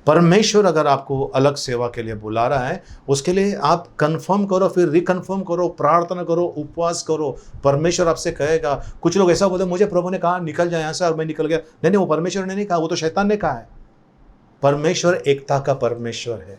परमेश्वर अगर आपको अलग सेवा के लिए बुला रहा है, उसके लिए आप कंफर्म करो, फिर रिकन्फर्म करो, प्रार्थना करो, उपवास करो। परमेश्वर आपसे कहेगा। कुछ लोग ऐसा बोलते, मुझे प्रभु ने कहा निकल जाए यहाँ से, और मैं निकल गया। नहीं, वो परमेश्वर ने नहीं कहा, वो तो शैतान ने कहा है। परमेश्वर एकता का परमेश्वर है,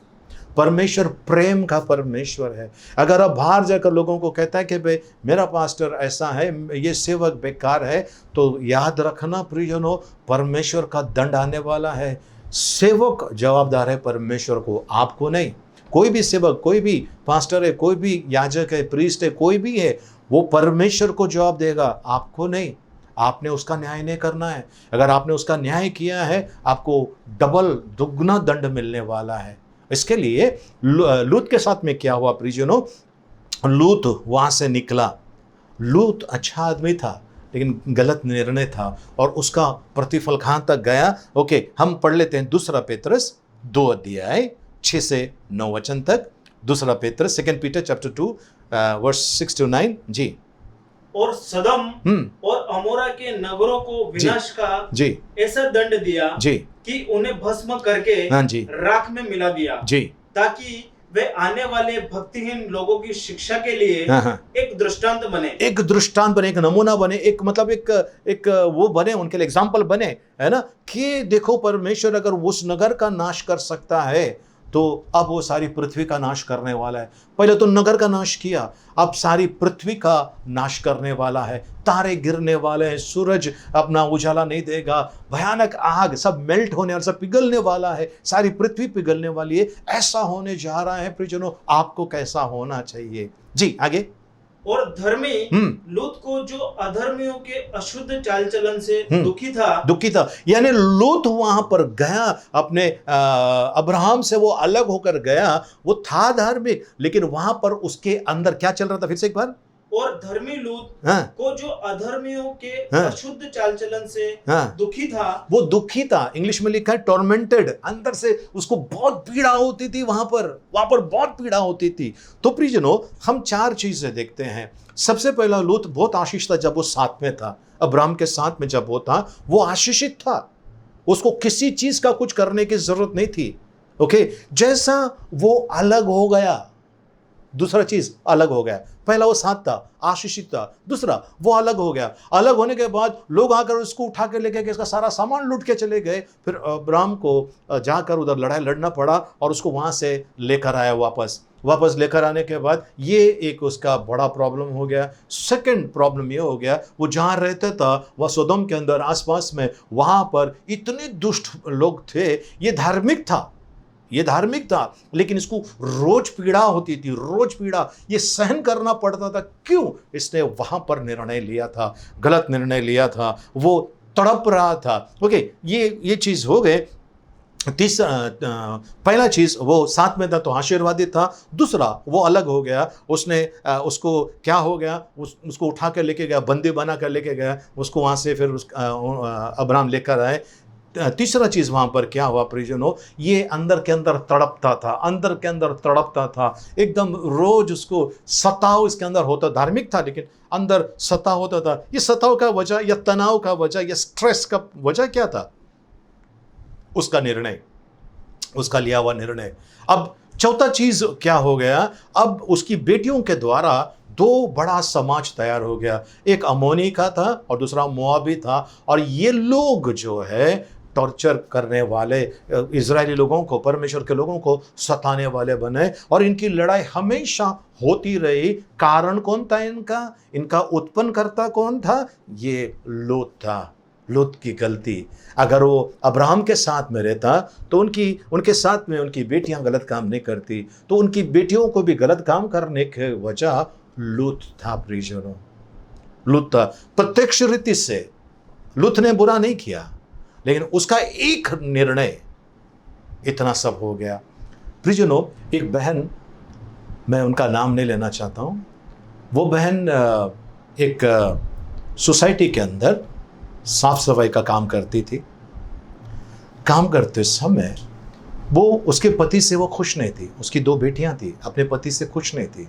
परमेश्वर प्रेम का परमेश्वर है। अगर आप बाहर जाकर लोगों को कहता है कि भाई मेरा पास्टर ऐसा है, ये सेवक बेकार है, तो याद रखना प्रियजनों, परमेश्वर का दंड आने वाला है। सेवक जवाबदार है परमेश्वर को, आपको नहीं। कोई भी सेवक, कोई भी पास्टर है, कोई भी याजक है, प्रीस्ट है, कोई भी है, वो परमेश्वर को जवाब देगा, आपको नहीं। आपने उसका न्याय नहीं करना है। अगर आपने उसका न्याय किया है, आपको डबल दुगना दंड मिलने वाला है। इसके लिए लूत के साथ में क्या हुआ प्रियजनों, लूत वहां से निकला। लूत अच्छा आदमी था, लेकिन गलत निर्णय था, और उसका प्रतिफल कहां तक गया। ओके, हम पढ़ लेते हैं 2 पेत्रस 2 अध्याय 6 से 9 वचन तक। 2 Petrus 2 Peter chapter 2 verse 6 to 9 जी। और सदम और अमोरा के नगरों को विनाश का जी ऐसा दंड दिया जी कि उन्हें भस्म करके हाँ जी राख में मिला दिया जी ताकि वे आने वाले भक्तिहीन लोगों की शिक्षा के लिए एक दृष्टांत बने, एक दृष्टांत बने, एक नमूना बने, एक मतलब एक वो बने, उनके लिए एग्जाम्पल बने, है ना, कि देखो परमेश्वर अगर उस नगर का नाश कर सकता है तो अब वो सारी पृथ्वी का नाश करने वाला है। पहले तो नगर का नाश किया, अब सारी पृथ्वी का नाश करने वाला है। तारे गिरने वाले हैं, सूरज अपना उजाला नहीं देगा, भयानक आग, सब मेल्ट होने वाला, सब पिघलने वाला है, सारी पृथ्वी पिघलने वाली है। ऐसा होने जा रहा है प्रियजनों, आपको कैसा होना चाहिए? जी आगे। और धर्मी लूत को जो अधर्मियों के अशुद्ध चाल चलन से दुखी था, यानी लूत वहां पर गया, अपने अब्राहम से वो अलग होकर गया, वो था धार्मिक, लेकिन वहां पर उसके अंदर क्या चल रहा था? फिर से एक बार। और धर्मी लूत को जो अधर्मियों के अशुद्ध चाल चलन से दुखी था, वो दुखी था, इंग्लिश में लिखा है टॉर्मेंटेड, अंदर से उसको बहुत पीड़ा होती थी, वहां पर बहुत पीड़ा होती थी। तो प्रियजनों, हम 4 चीजें देखते हैं। सबसे पहला, लूत बहुत आशीष था जब वो साथ में था, अब्राहम के साथ में जब वो था, वो आशीषित था, उसको किसी चीज का कुछ करने की जरूरत नहीं थी। ओके, जैसा वो अलग हो गया, दूसरा चीज अलग हो गया। पहला वो साथ था, आशीषित था, दूसरा वो अलग हो गया। अलग होने के बाद लोग आकर उसको उठा के लेके गए, इसका सारा सामान लूट के चले गए। फिर अब्राहम को जाकर उधर लड़ाई लड़ना पड़ा और उसको वहां से लेकर आया वापस लेकर आने के बाद ये एक उसका बड़ा प्रॉब्लम हो गया। सेकंड प्रॉब्लम ये हो गया, वो जहाँ रहता था वह सोदोम के अंदर आसपास में, वहां पर इतने दुष्ट लोग थे। ये धार्मिक था, लेकिन इसको रोज पीड़ा होती थी, रोज पीड़ा ये सहन करना पड़ता था। क्यों? इसने वहां पर निर्णय लिया था, गलत निर्णय लिया था, वो तड़प रहा था। ओके, ये चीज हो गए। पहला चीज, वो साथ में था तो आशीर्वादित था। दूसरा, वो अलग हो गया, उसने उसको क्या हो गया, उसको उठा कर लेके गया, बंदी बना कर लेके गया, उसको वहां से फिर अब्राहम लेकर आए। तीसरा चीज वहां पर क्या हुआ प्रियजनों, ये अंदर के अंदर तड़पता था, एकदम रोज उसको सताव इसके अंदर होता। धार्मिक था लेकिन अंदर सताव होता था। ये सताव का वजह या तनाव का वजह या स्ट्रेस का वजह क्या था? उसका निर्णय, उसका लिया हुआ निर्णय। अब चौथा चीज क्या हो गया, अब उसकी बेटियों के द्वारा 2 बड़ा समाज तैयार हो गया। एक अमोनी का था और दूसरा मोआबी था। और ये लोग जो है टॉर्चर करने वाले, इजरायली लोगों को, परमेश्वर के लोगों को सताने वाले बने, और इनकी लड़ाई हमेशा होती रही। कारण कौन था इनका उत्पन्नकर्ता कौन था? ये लूत था, लूत की गलती। अगर वो अब्राहम के साथ में रहता तो उनके साथ में उनकी बेटियां गलत काम नहीं करती, तो उनकी बेटियों को भी गलत काम करने की वजह लूत था प्रियजनों, लूत था। प्रत्यक्ष रीति से लूत ने बुरा नहीं किया, लेकिन उसका एक निर्णय इतना सब हो गया। प्रियजनों, एक बहन, मैं उनका नाम नहीं लेना चाहता हूं, वो बहन एक सोसाइटी के अंदर साफ सफाई का काम करती थी। काम करते समय वो उसके पति से वो खुश नहीं थी, उसकी 2 बेटियां थी, अपने पति से खुश नहीं थी।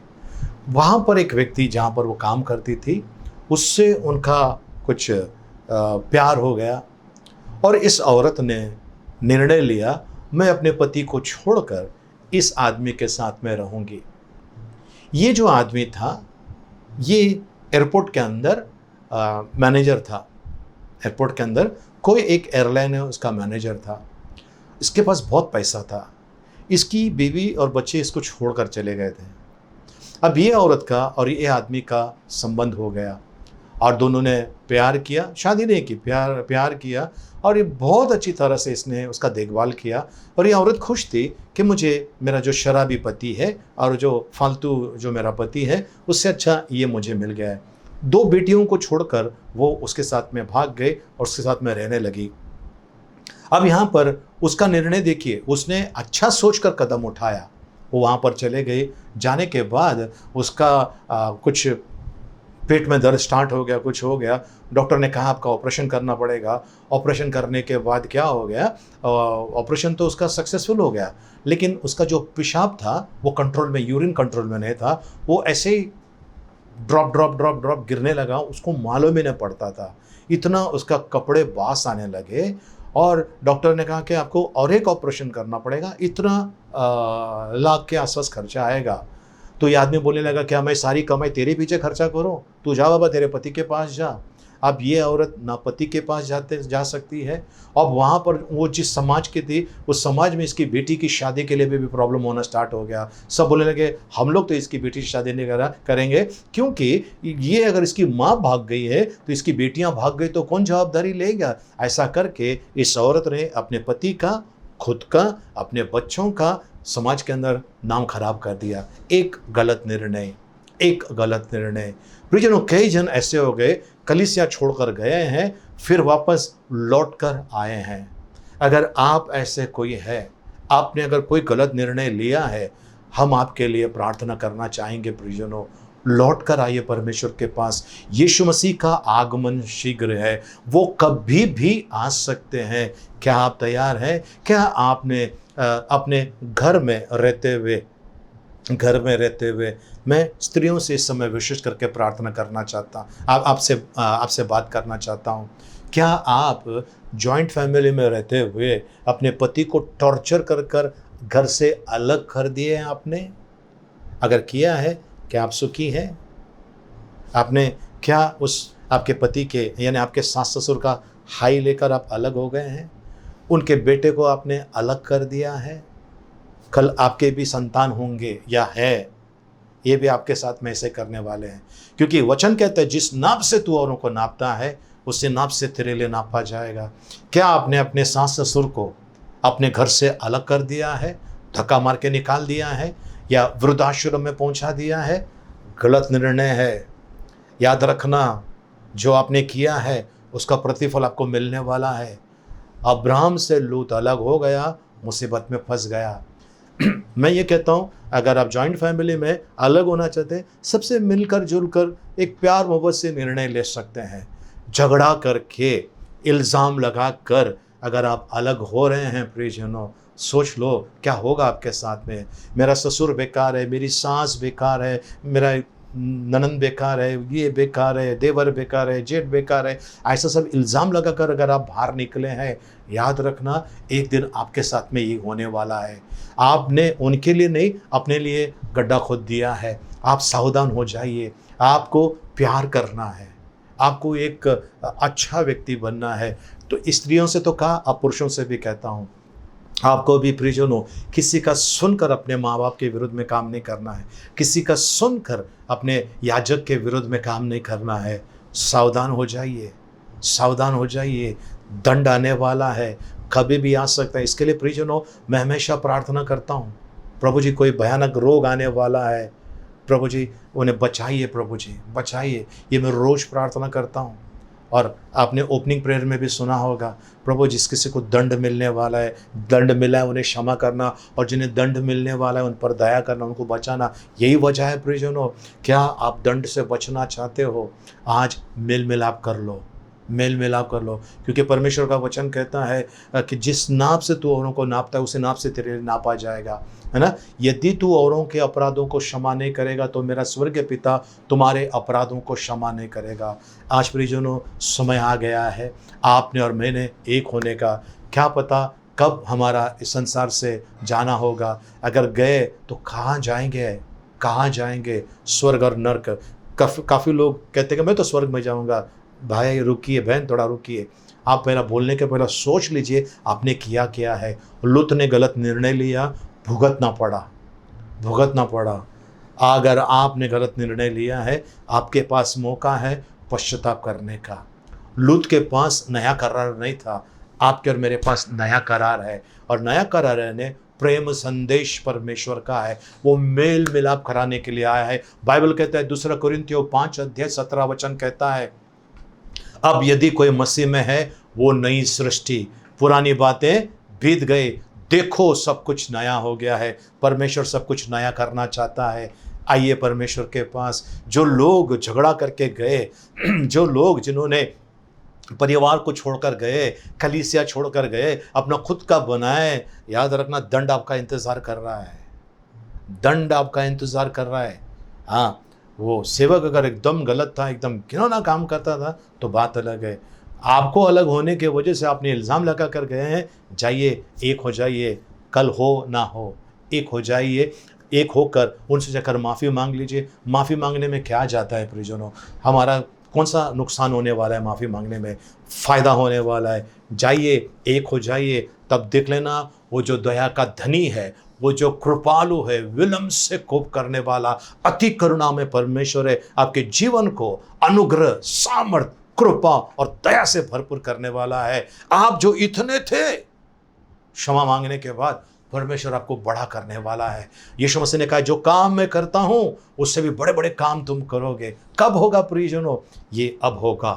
वहाँ पर एक व्यक्ति जहाँ पर वो काम करती थी, उससे उनका कुछ प्यार हो गया, और इस औरत ने निर्णय लिया, मैं अपने पति को छोड़कर इस आदमी के साथ में रहूँगी। ये जो आदमी था, ये एयरपोर्ट के अंदर मैनेजर था। एयरपोर्ट के अंदर कोई एक एयरलाइन है, उसका मैनेजर था। इसके पास बहुत पैसा था। इसकी बीवी और बच्चे इसको छोड़कर चले गए थे। अब ये औरत का और ये आदमी का संबंध हो गया, और दोनों ने प्यार किया, शादी नहीं की, प्यार किया, और ये बहुत अच्छी तरह से इसने उसका देखभाल किया। और ये औरत खुश थी कि मुझे मेरा जो शराबी पति है और जो फालतू जो मेरा पति है, उससे अच्छा ये मुझे मिल गया है। 2 बेटियों को छोड़कर वो उसके साथ में भाग गए और उसके साथ में रहने लगी। अब यहाँ पर उसका निर्णय देखिए, उसने अच्छा सोचकर कदम उठाया, वो वहाँ पर चले गए। जाने के बाद उसका कुछ पेट में दर्द स्टार्ट हो गया, कुछ हो गया, डॉक्टर ने कहा आपका ऑपरेशन करना पड़ेगा। ऑपरेशन करने के बाद क्या हो गया, ऑपरेशन तो उसका सक्सेसफुल हो गया, लेकिन उसका जो पेशाब था वो कंट्रोल में, यूरिन कंट्रोल में नहीं था, वो ऐसे ही ड्रॉप ड्रॉप ड्रॉप ड्रॉप गिरने लगा, उसको मालूम ही नहीं पड़ता था। इतना उसका कपड़े बास आने लगे और डॉक्टर ने कहा कि आपको और एक ऑपरेशन करना पड़ेगा, इतना लाख के आसपास खर्चा आएगा। तो ये आदमी बोलने लगा क्या मैं सारी कमाई तेरे पीछे खर्चा करूं? तू जा बाबा, तेरे पति के पास जा। अब ये औरत ना पति के पास जा सकती है, अब वहाँ पर वो जिस समाज की थी उस समाज में इसकी बेटी की शादी के लिए भी प्रॉब्लम होना स्टार्ट हो गया। सब बोलने लगे हम लोग तो इसकी बेटी की शादी नहीं करेंगे, क्योंकि ये अगर इसकी माँ भाग गई है तो इसकी बेटियाँ भाग गई तो कौन जवाबदारी लेगा। ऐसा करके इस औरत ने अपने पति का, खुद का, अपने बच्चों का समाज के अंदर नाम खराब कर दिया। एक गलत निर्णय। प्रियजनों, कई जन ऐसे हो गए, कलीसिया छोड़कर गए हैं, फिर वापस लौट कर आए हैं। अगर आप ऐसे कोई है, आपने अगर कोई गलत निर्णय लिया है, हम आपके लिए प्रार्थना करना चाहेंगे। प्रियजनों, लौट कर आइए परमेश्वर के पास। यीशु मसीह का आगमन शीघ्र है, वो कभी भी आ सकते हैं। क्या आप तैयार हैं? क्या आपने अपने घर में रहते हुए मैं स्त्रियों से इस समय विशेष करके प्रार्थना करना चाहता हूँ, आपसे बात करना चाहता हूँ। क्या आप जॉइंट फैमिली में रहते हुए अपने पति को टॉर्चर कर घर से अलग कर दिए हैं आपने? अगर किया है, क्या आप सुखी हैं? आपने क्या आपके पति के यानी आपके सास ससुर का हाई लेकर आप अलग हो गए हैं? उनके बेटे को आपने अलग कर दिया है? कल आपके भी संतान होंगे या है, ये भी आपके साथ में ऐसे करने वाले हैं, क्योंकि वचन कहता है जिस नाप से तू औरों को नापता है उसी नाप से तेरे लिए नापा जाएगा। क्या आपने अपने सास ससुर को अपने घर से अलग कर दिया है, धक्का मार के निकाल दिया है, या वृद्धाश्रम में पहुंचा दिया है? गलत निर्णय है। याद रखना, जो आपने किया है उसका प्रतिफल आपको मिलने वाला है। अब्राहम से लूत अलग हो गया, मुसीबत में फंस गया। मैं ये कहता हूँ, अगर आप जॉइंट फैमिली में अलग होना चाहते हैं, सबसे मिलकर जुलकर एक प्यार मोहब्बत से निर्णय ले सकते हैं। झगड़ा करके, इल्ज़ाम लगा कर अगर आप अलग हो रहे हैं, प्रियजनों, सोच लो क्या होगा आपके साथ में। मेरा ससुर बेकार है, मेरी सास बेकार है, मेरा ननंद बेकार है, ये बेकार है, देवर बेकार है, जेठ बेकार है, ऐसा सब इल्ज़ाम लगाकर अगर आप बाहर निकले हैं, याद रखना एक दिन आपके साथ में ये होने वाला है। आपने उनके लिए नहीं, अपने लिए गड्ढा खोद दिया है। आप सावधान हो जाइए। आपको प्यार करना है, आपको एक अच्छा व्यक्ति बनना है। तो स्त्रियों से तो कहा, अब पुरुषों से भी कहता हूँ, आपको भी प्रियजनों, किसी का सुनकर अपने माँ बाप के विरुद्ध में काम नहीं करना है। किसी का सुनकर अपने याजक के विरुद्ध में काम नहीं करना है। सावधान हो जाइए, सावधान हो जाइए। दंड आने वाला है, कभी भी आ सकता है। इसके लिए प्रियजनों, मैं हमेशा प्रार्थना करता हूँ, प्रभु जी कोई भयानक रोग आने वाला है, प्रभु जी उन्हें बचाइए, प्रभु जी बचाइए। ये मैं रोज़ प्रार्थना करता हूँ। और आपने ओपनिंग प्रेयर में भी सुना होगा, प्रभु जिस किसी को दंड मिलने वाला है, दंड मिला है उन्हें क्षमा करना, और जिन्हें दंड मिलने वाला है उन पर दया करना, उनको बचाना। यही वजह है प्रियजनों। क्या आप दंड से बचना चाहते हो? आज मेल मिलाप कर लो, मेल मिलाप कर लो, क्योंकि परमेश्वर का वचन कहता है कि जिस नाप से तू औरों को नापता है उसी नाप से तेरे लिए नापा जाएगा, है ना। यदि तू औरों के अपराधों को क्षमा नहीं करेगा तो मेरा स्वर्गीय पिता तुम्हारे अपराधों को क्षमा नहीं करेगा। आज प्रियजनों, समय आ गया है आपने और मैंने एक होने का। क्या पता कब हमारा इस संसार से जाना होगा। अगर गए तो कहाँ जाएंगे, कहाँ जाएंगे? स्वर्ग और नर्क। काफ़ी लोग कहते हैं कि मैं तो स्वर्ग में जाऊँगा। भाई रुकिए, बहन थोड़ा रुकिए। आप पहला बोलने के पहले सोच लीजिए आपने किया क्या है। लूत ने गलत निर्णय लिया, भुगतना पड़ा। अगर आपने गलत निर्णय लिया है, आपके पास मौका है पश्चाताप करने का। लूत के पास नया करार नहीं था, आपके और मेरे पास नया करार है। और नया करार है प्रेम संदेश परमेश्वर का है, वो मेल मिलाप कराने के लिए आया है। बाइबल कहता है 2 कुरिन्थियों 5:17 कहता है, अब यदि कोई मसीह में है वो नई सृष्टि, पुरानी बातें बीत गई, देखो सब कुछ नया हो गया है। परमेश्वर सब कुछ नया करना चाहता है। आइए परमेश्वर के पास। जो लोग झगड़ा करके गए, जो लोग जिन्होंने परिवार को छोड़कर गए, कलीसिया छोड़कर गए, अपना खुद का बनाए, याद रखना दंड आपका इंतजार कर रहा है, दंड आपका इंतजार कर रहा है। हाँ, वो सेवक अगर एकदम गलत था, एकदम घिनौना काम करता था तो बात अलग है। आपको अलग होने की वजह से आपने इल्ज़ाम लगा कर गए हैं, जाइए एक हो जाइए, कल हो ना हो एक हो जाइए, एक होकर उनसे जाकर माफ़ी मांग लीजिए। माफ़ी मांगने में क्या जाता है परिजनों, हमारा कौन सा नुकसान होने वाला है माफ़ी मांगने में, फ़ायदा होने वाला है। जाइए एक हो जाइए, तब देख लेना वो जो दया का धनी है, वो जो कृपालु है, विलंब से कोप करने वाला, अति करुणा में परमेश्वर है, आपके जीवन को अनुग्रह, सामर्थ, कृपा और दया से भरपूर करने वाला है। आप जो इतने थे, क्षमा मांगने के बाद परमेश्वर आपको बड़ा करने वाला है। यीशु मसीह ने कहा जो काम मैं करता हूं उससे भी बड़े बड़े काम तुम करोगे। कब होगा प्रियजनों? ये अब होगा।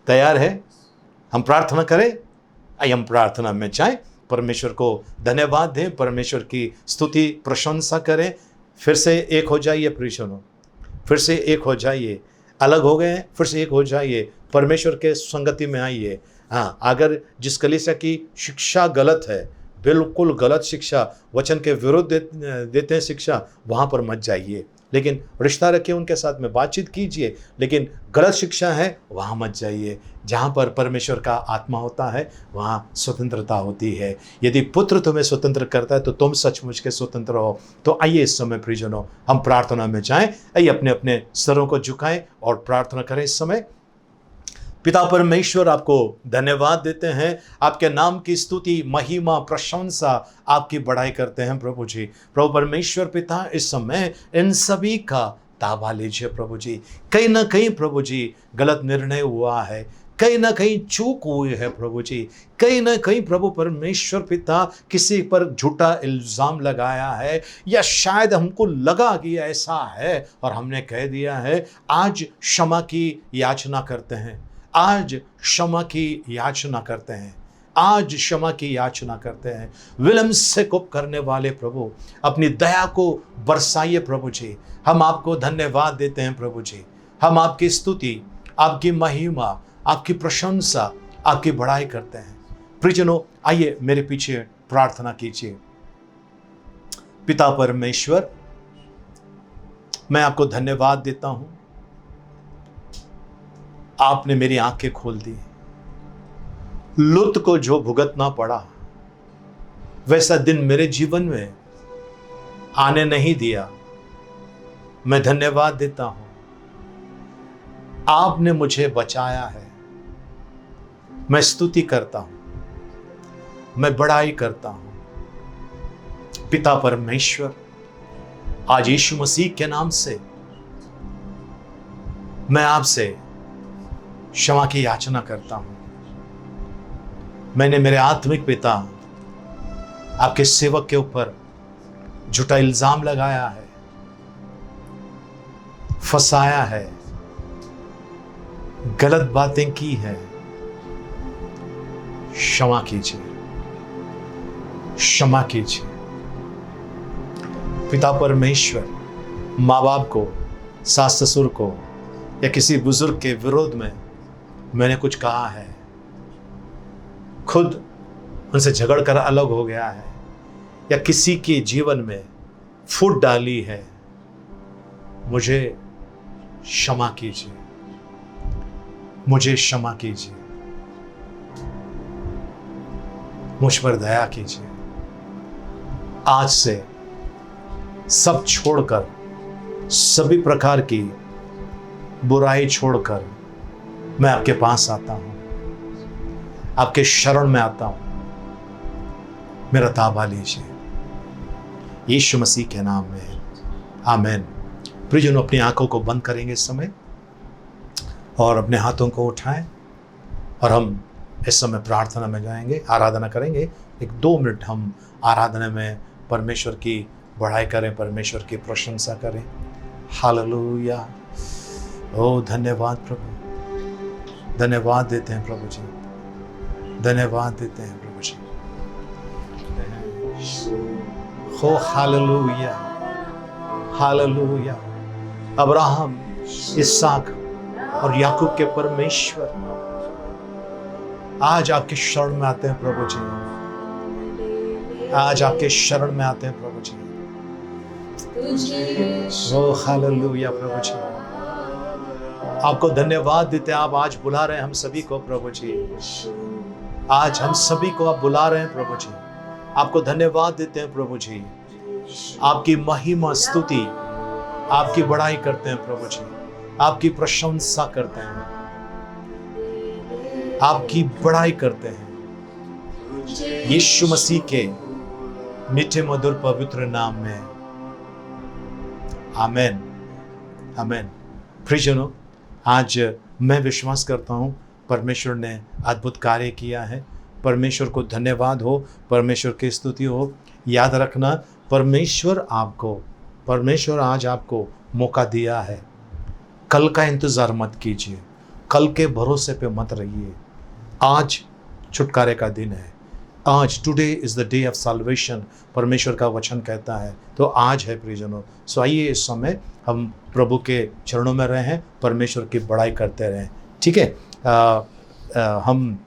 तैयार है? हम प्रार्थना करें। आइए हम प्रार्थना में जाएं, परमेश्वर को धन्यवाद दें, परमेश्वर की स्तुति प्रशंसा करें। फिर से एक हो जाइए प्रियजनों, फिर से एक हो जाइए। अलग हो गए, फिर से एक हो जाइए, परमेश्वर के संगति में आइए। हाँ, अगर जिस कलीसिया की शिक्षा गलत है, बिल्कुल गलत शिक्षा, वचन के विरुद्ध देते हैं शिक्षा, वहाँ पर मत जाइए। लेकिन रिश्ता रखिए, उनके साथ में बातचीत कीजिए, लेकिन गलत शिक्षा है वहाँ मत जाइए। जहाँ पर परमेश्वर का आत्मा होता है वहाँ स्वतंत्रता होती है। यदि पुत्र तुम्हें स्वतंत्र करता है तो तुम सचमुच के स्वतंत्र हो। तो आइए इस समय प्रियजनों हम प्रार्थना में जाएं। आइए अपने अपने सरों को झुकाएं और प्रार्थना करें इस समय। पिता परमेश्वर, आपको धन्यवाद देते हैं, आपके नाम की स्तुति, महिमा, प्रशंसा, आपकी बड़ाई करते हैं प्रभु जी। प्रभु परमेश्वर पिता, इस समय इन सभी का ताबा लीजिए प्रभु जी। कहीं ना कहीं प्रभु जी गलत निर्णय हुआ है, कहीं ना कहीं चूक हुई है प्रभु जी, कहीं ना कहीं प्रभु परमेश्वर पिता किसी पर झूठा इल्ज़ाम लगाया है, या शायद हमको लगा कि ऐसा है और हमने कह दिया है। आज क्षमा की याचना करते हैं, आज क्षमा की याचना करते हैं, आज क्षमा की याचना करते हैं। विलंब से कोप करने वाले प्रभु, अपनी दया को बरसाइए प्रभु जी। हम आपको धन्यवाद देते हैं प्रभु जी। हम आपकी स्तुति, आपकी महिमा, आपकी प्रशंसा, आपकी बड़ाई करते हैं। प्रियजनों, आइए मेरे पीछे प्रार्थना कीजिए। पिता परमेश्वर, मैं आपको धन्यवाद देता हूं, आपने मेरी आंखें खोल दी। लुत को जो भुगतना पड़ा वैसा दिन मेरे जीवन में आने नहीं दिया। मैं धन्यवाद देता हूं, आपने मुझे बचाया है। मैं स्तुति करता हूं, मैं बड़ाई करता हूं। पिता परमेश्वर, आज यीशु मसीह के नाम से मैं आपसे क्षमा की याचना करता हूं। मैंने मेरे आत्मिक पिता आपके सेवक के ऊपर झूठा इल्जाम लगाया है, फंसाया है, गलत बातें की है। क्षमा कीजिए, क्षमा कीजिए। पिता परमेश्वर, माँ बाप को, सास ससुर को या किसी बुजुर्ग के विरोध में मैंने कुछ कहा है, खुद उनसे झगड़ कर अलग हो गया है, या किसी के जीवन में फूट डाली है, मुझे क्षमा कीजिए, मुझे क्षमा कीजिए, मुझ पर दया कीजिए। आज से सब छोड़कर, सभी प्रकार की बुराई छोड़कर मैं आपके पास आता हूं, आपके शरण में आता हूं। मेरा ताबा लीजिए यीशु मसीह के नाम में, आमीन। प्रियजनों, अपनी आंखों को बंद करेंगे इस समय और अपने हाथों को उठाएं और हम इस समय प्रार्थना में जाएंगे, आराधना करेंगे। 1-2 मिनट हम आराधना में परमेश्वर की बढ़ाई करें, परमेश्वर की प्रशंसा करें। हालेलुया। ओ धन्यवाद प्रभु, धन्यवाद देते हैं प्रभु जी, धन्यवाद देते हैं प्रभु जी। हो हालेलुया, हालेलुया। अब्राहम, इसहाक और याकूब के परमेश्वर, आज आपके शरण में आते हैं प्रभु जी। आज आपके शरण में आते हैं प्रभु जी। ओ हालेलुया प्रभु जी, आपको धन्यवाद देते हैं। आप आज बुला रहे हैं हम सभी को प्रभु जी। आज हम सभी को आप बुला रहे हैं प्रभु जी। आपको धन्यवाद देते हैं प्रभु जी। आपकी महिमा स्तुति, आपकी बड़ाई करते हैं प्रभु जी। आपकी प्रशंसा करते हैं, आपकी बड़ाई करते हैं यीशु मसीह के मीठे मधुर पवित्र नाम में। आमेन, आमेन। प्रियजनों, आज मैं विश्वास करता हूँ परमेश्वर ने अद्भुत कार्य किया है। परमेश्वर को धन्यवाद हो, परमेश्वर की स्तुति हो। याद रखना, परमेश्वर आज आपको मौका दिया है। कल का इंतज़ार मत कीजिए, कल के भरोसे पे मत रहिए। आज छुटकारे का दिन है। आज today is the day of salvation, परमेश्वर का वचन कहता है। तो आज है प्रियजनों। सो आइए इस समय हम प्रभु के चरणों में रहें, परमेश्वर की बड़ाई करते रहें। ठीक है, हम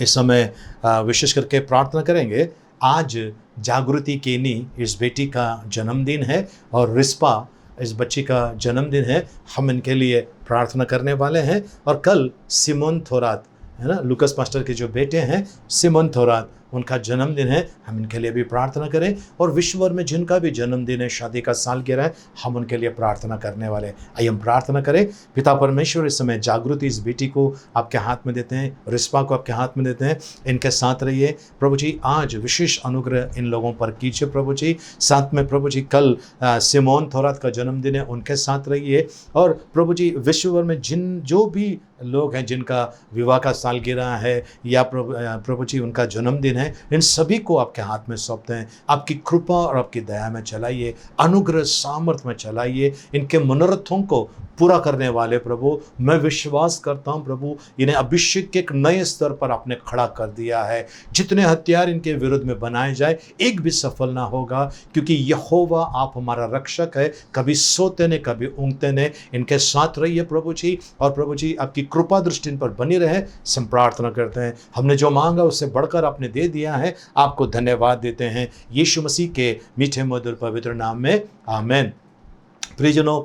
इस समय विशेष करके प्रार्थना करेंगे। आज जागृति केनी, इस बेटी का जन्मदिन है, और रिस्पा, इस बच्ची का जन्मदिन है। हम इनके लिए प्रार्थना करने वाले हैं। और कल सिमोन थोरात, है ना, लुकस मास्टर के जो बेटे हैं सिमोन थोरात, उनका जन्मदिन है। हम इनके लिए भी प्रार्थना करें। और विश्व भर में जिनका भी जन्मदिन है, शादी का सालगिरह है, हम उनके लिए प्रार्थना करने वाले हैं। आइए हम प्रार्थना करें। पिता परमेश्वर, इस समय जागृति इस बेटी को आपके हाथ में देते हैं, रिस्पा को आपके हाथ में देते हैं। इनके साथ रहिए प्रभु जी। आज विशेष अनुग्रह इन लोगों पर कीजिए प्रभु जी। साथ में प्रभु जी कल सिमोन थोरात का जन्मदिन है, उनके साथ रहिए। और प्रभु जी विश्व भर में जो भी लोग हैं जिनका विवाह का सालगिरह है या प्रभु जी उनका जन्मदिन है, इन सभी को आपके हाथ में सौंपते हैं। आपकी कृपा और आपकी दया में चलाइए, अनुग्रह सामर्थ्य में चलाइए। इनके मनोरथों को पूरा करने वाले प्रभु, मैं विश्वास करता हूं प्रभु, इन्हें अभिषेक के एक नए स्तर पर आपने खड़ा कर दिया है। जितने हथियार इनके विरुद्ध में बनाए जाए, एक भी सफल ना होगा, क्योंकि यहोवा आप हमारा रक्षक है। कभी सोते ने, कभी ऊँघते ने। इनके साथ रहिए प्रभु जी। और प्रभु जी आपकी कृपा दृष्टि इन पर बनी रहे, हम प्रार्थना करते हैं। हमने जो मांगा उससे बढ़कर आपने दे दिया है। आपको धन्यवाद देते हैं यीशु मसीह के मीठे मधुर पवित्र नाम में। आमेन। प्रियजनों,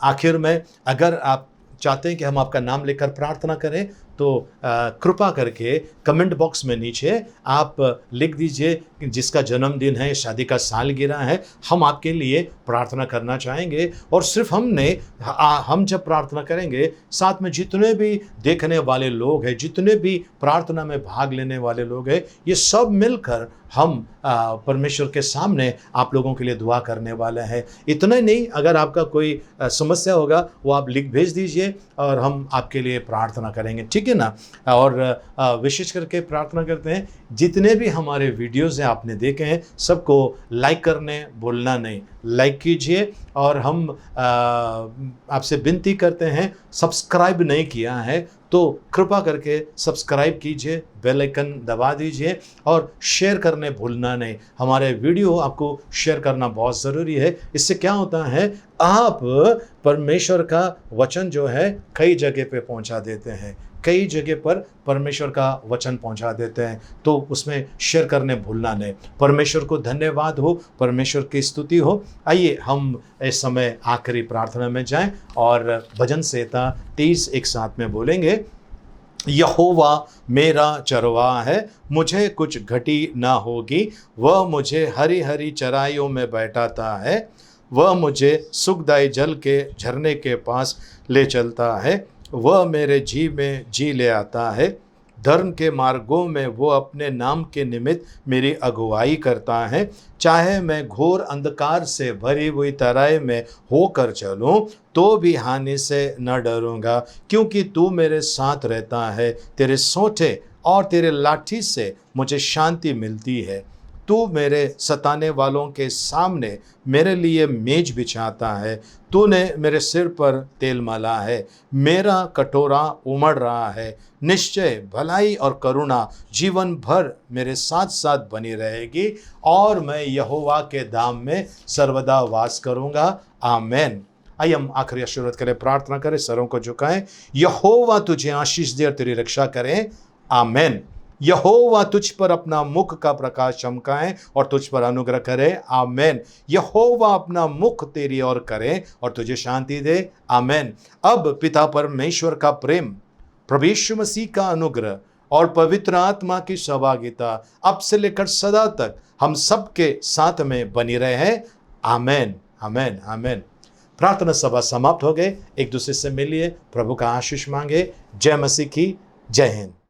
आखिर में अगर आप चाहते हैं कि हम आपका नाम लेकर प्रार्थना करें, तो कृपा करके कमेंट बॉक्स में नीचे आप लिख दीजिए जिसका जन्मदिन है, शादी का सालगिरह है, हम आपके लिए प्रार्थना करना चाहेंगे। और सिर्फ हम जब प्रार्थना करेंगे, साथ में जितने भी देखने वाले लोग हैं, जितने भी प्रार्थना में भाग लेने वाले लोग हैं, ये सब मिलकर हम परमेश्वर के सामने आप लोगों के लिए दुआ करने वाले हैं। इतना ही नहीं, अगर आपका कोई समस्या होगा वो आप लिख भेज दीजिए और हम आपके लिए प्रार्थना करेंगे, ठीक है ना। और विशेष करके प्रार्थना करते हैं, जितने भी हमारे वीडियोज़ हैं आपने देखे हैं, सबको लाइक करने भूलना नहीं। लाइक कीजिए। और हम आपसे विनती करते हैं, सब्सक्राइब नहीं किया है तो कृपा करके सब्सक्राइब कीजिए, बेल आइकन दबा दीजिए और शेयर करने भूलना नहीं। हमारे वीडियो आपको शेयर करना बहुत ज़रूरी है। इससे क्या होता है, आप परमेश्वर का वचन जो है कई जगह पे पहुंचा देते हैं, कई जगह पर परमेश्वर का वचन पहुंचा देते हैं, तो उसमें शेयर करने भूलना नहीं। परमेश्वर को धन्यवाद हो, परमेश्वर की स्तुति हो। आइए हम इस समय आखिरी प्रार्थना में जाएं और भजन संहिता 30 एक साथ में बोलेंगे। यहोवा मेरा चरवाहा है, मुझे कुछ घटी ना होगी। वह मुझे हरी हरी चराइयों में बैठाता है, वह मुझे सुखदायी जल के झरने के पास ले चलता है। वह मेरे जी में जी ले आता है, धर्म के मार्गों में वो अपने नाम के निमित्त मेरी अगुवाई करता है। चाहे मैं घोर अंधकार से भरी हुई तराई में होकर चलूं, तो भी हानि से न डरूंगा, क्योंकि तू मेरे साथ रहता है। तेरे सोंठे और तेरे लाठी से मुझे शांति मिलती है। तू मेरे सताने वालों के सामने मेरे लिए मेज बिछाता है। तूने मेरे सिर पर तेल मला है, मेरा कटोरा उमड़ रहा है। निश्चय भलाई और करुणा जीवन भर मेरे साथ साथ बनी रहेगी और मैं यहोवा के धाम में सर्वदा वास करूँगा। आमेन। आइए हम आखिरी आशीर्वाद के लिए प्रार्थना करें, सरों को झुकाएं। यहोवा तुझे आशीष दे और तेरी रक्षा करें। आमेन। यहोवा तुझ पर अपना मुख का प्रकाश चमकाए और तुझ पर अनुग्रह करे। आमेन। यहोवा अपना मुख तेरी ओर करे और तुझे शांति दे। आमेन। अब पिता परमेश्वर का प्रेम, प्रभु यीशु मसीह का अनुग्रह और पवित्र आत्मा की सहभागिता अब से लेकर सदा तक हम सबके साथ में बनी रहे। आमेन, आमेन, आमेन। प्रार्थना सभा समाप्त हो गए। एक दूसरे से मिलिए, प्रभु का आशीष मांगे। जय मसीह की, जय हिंद।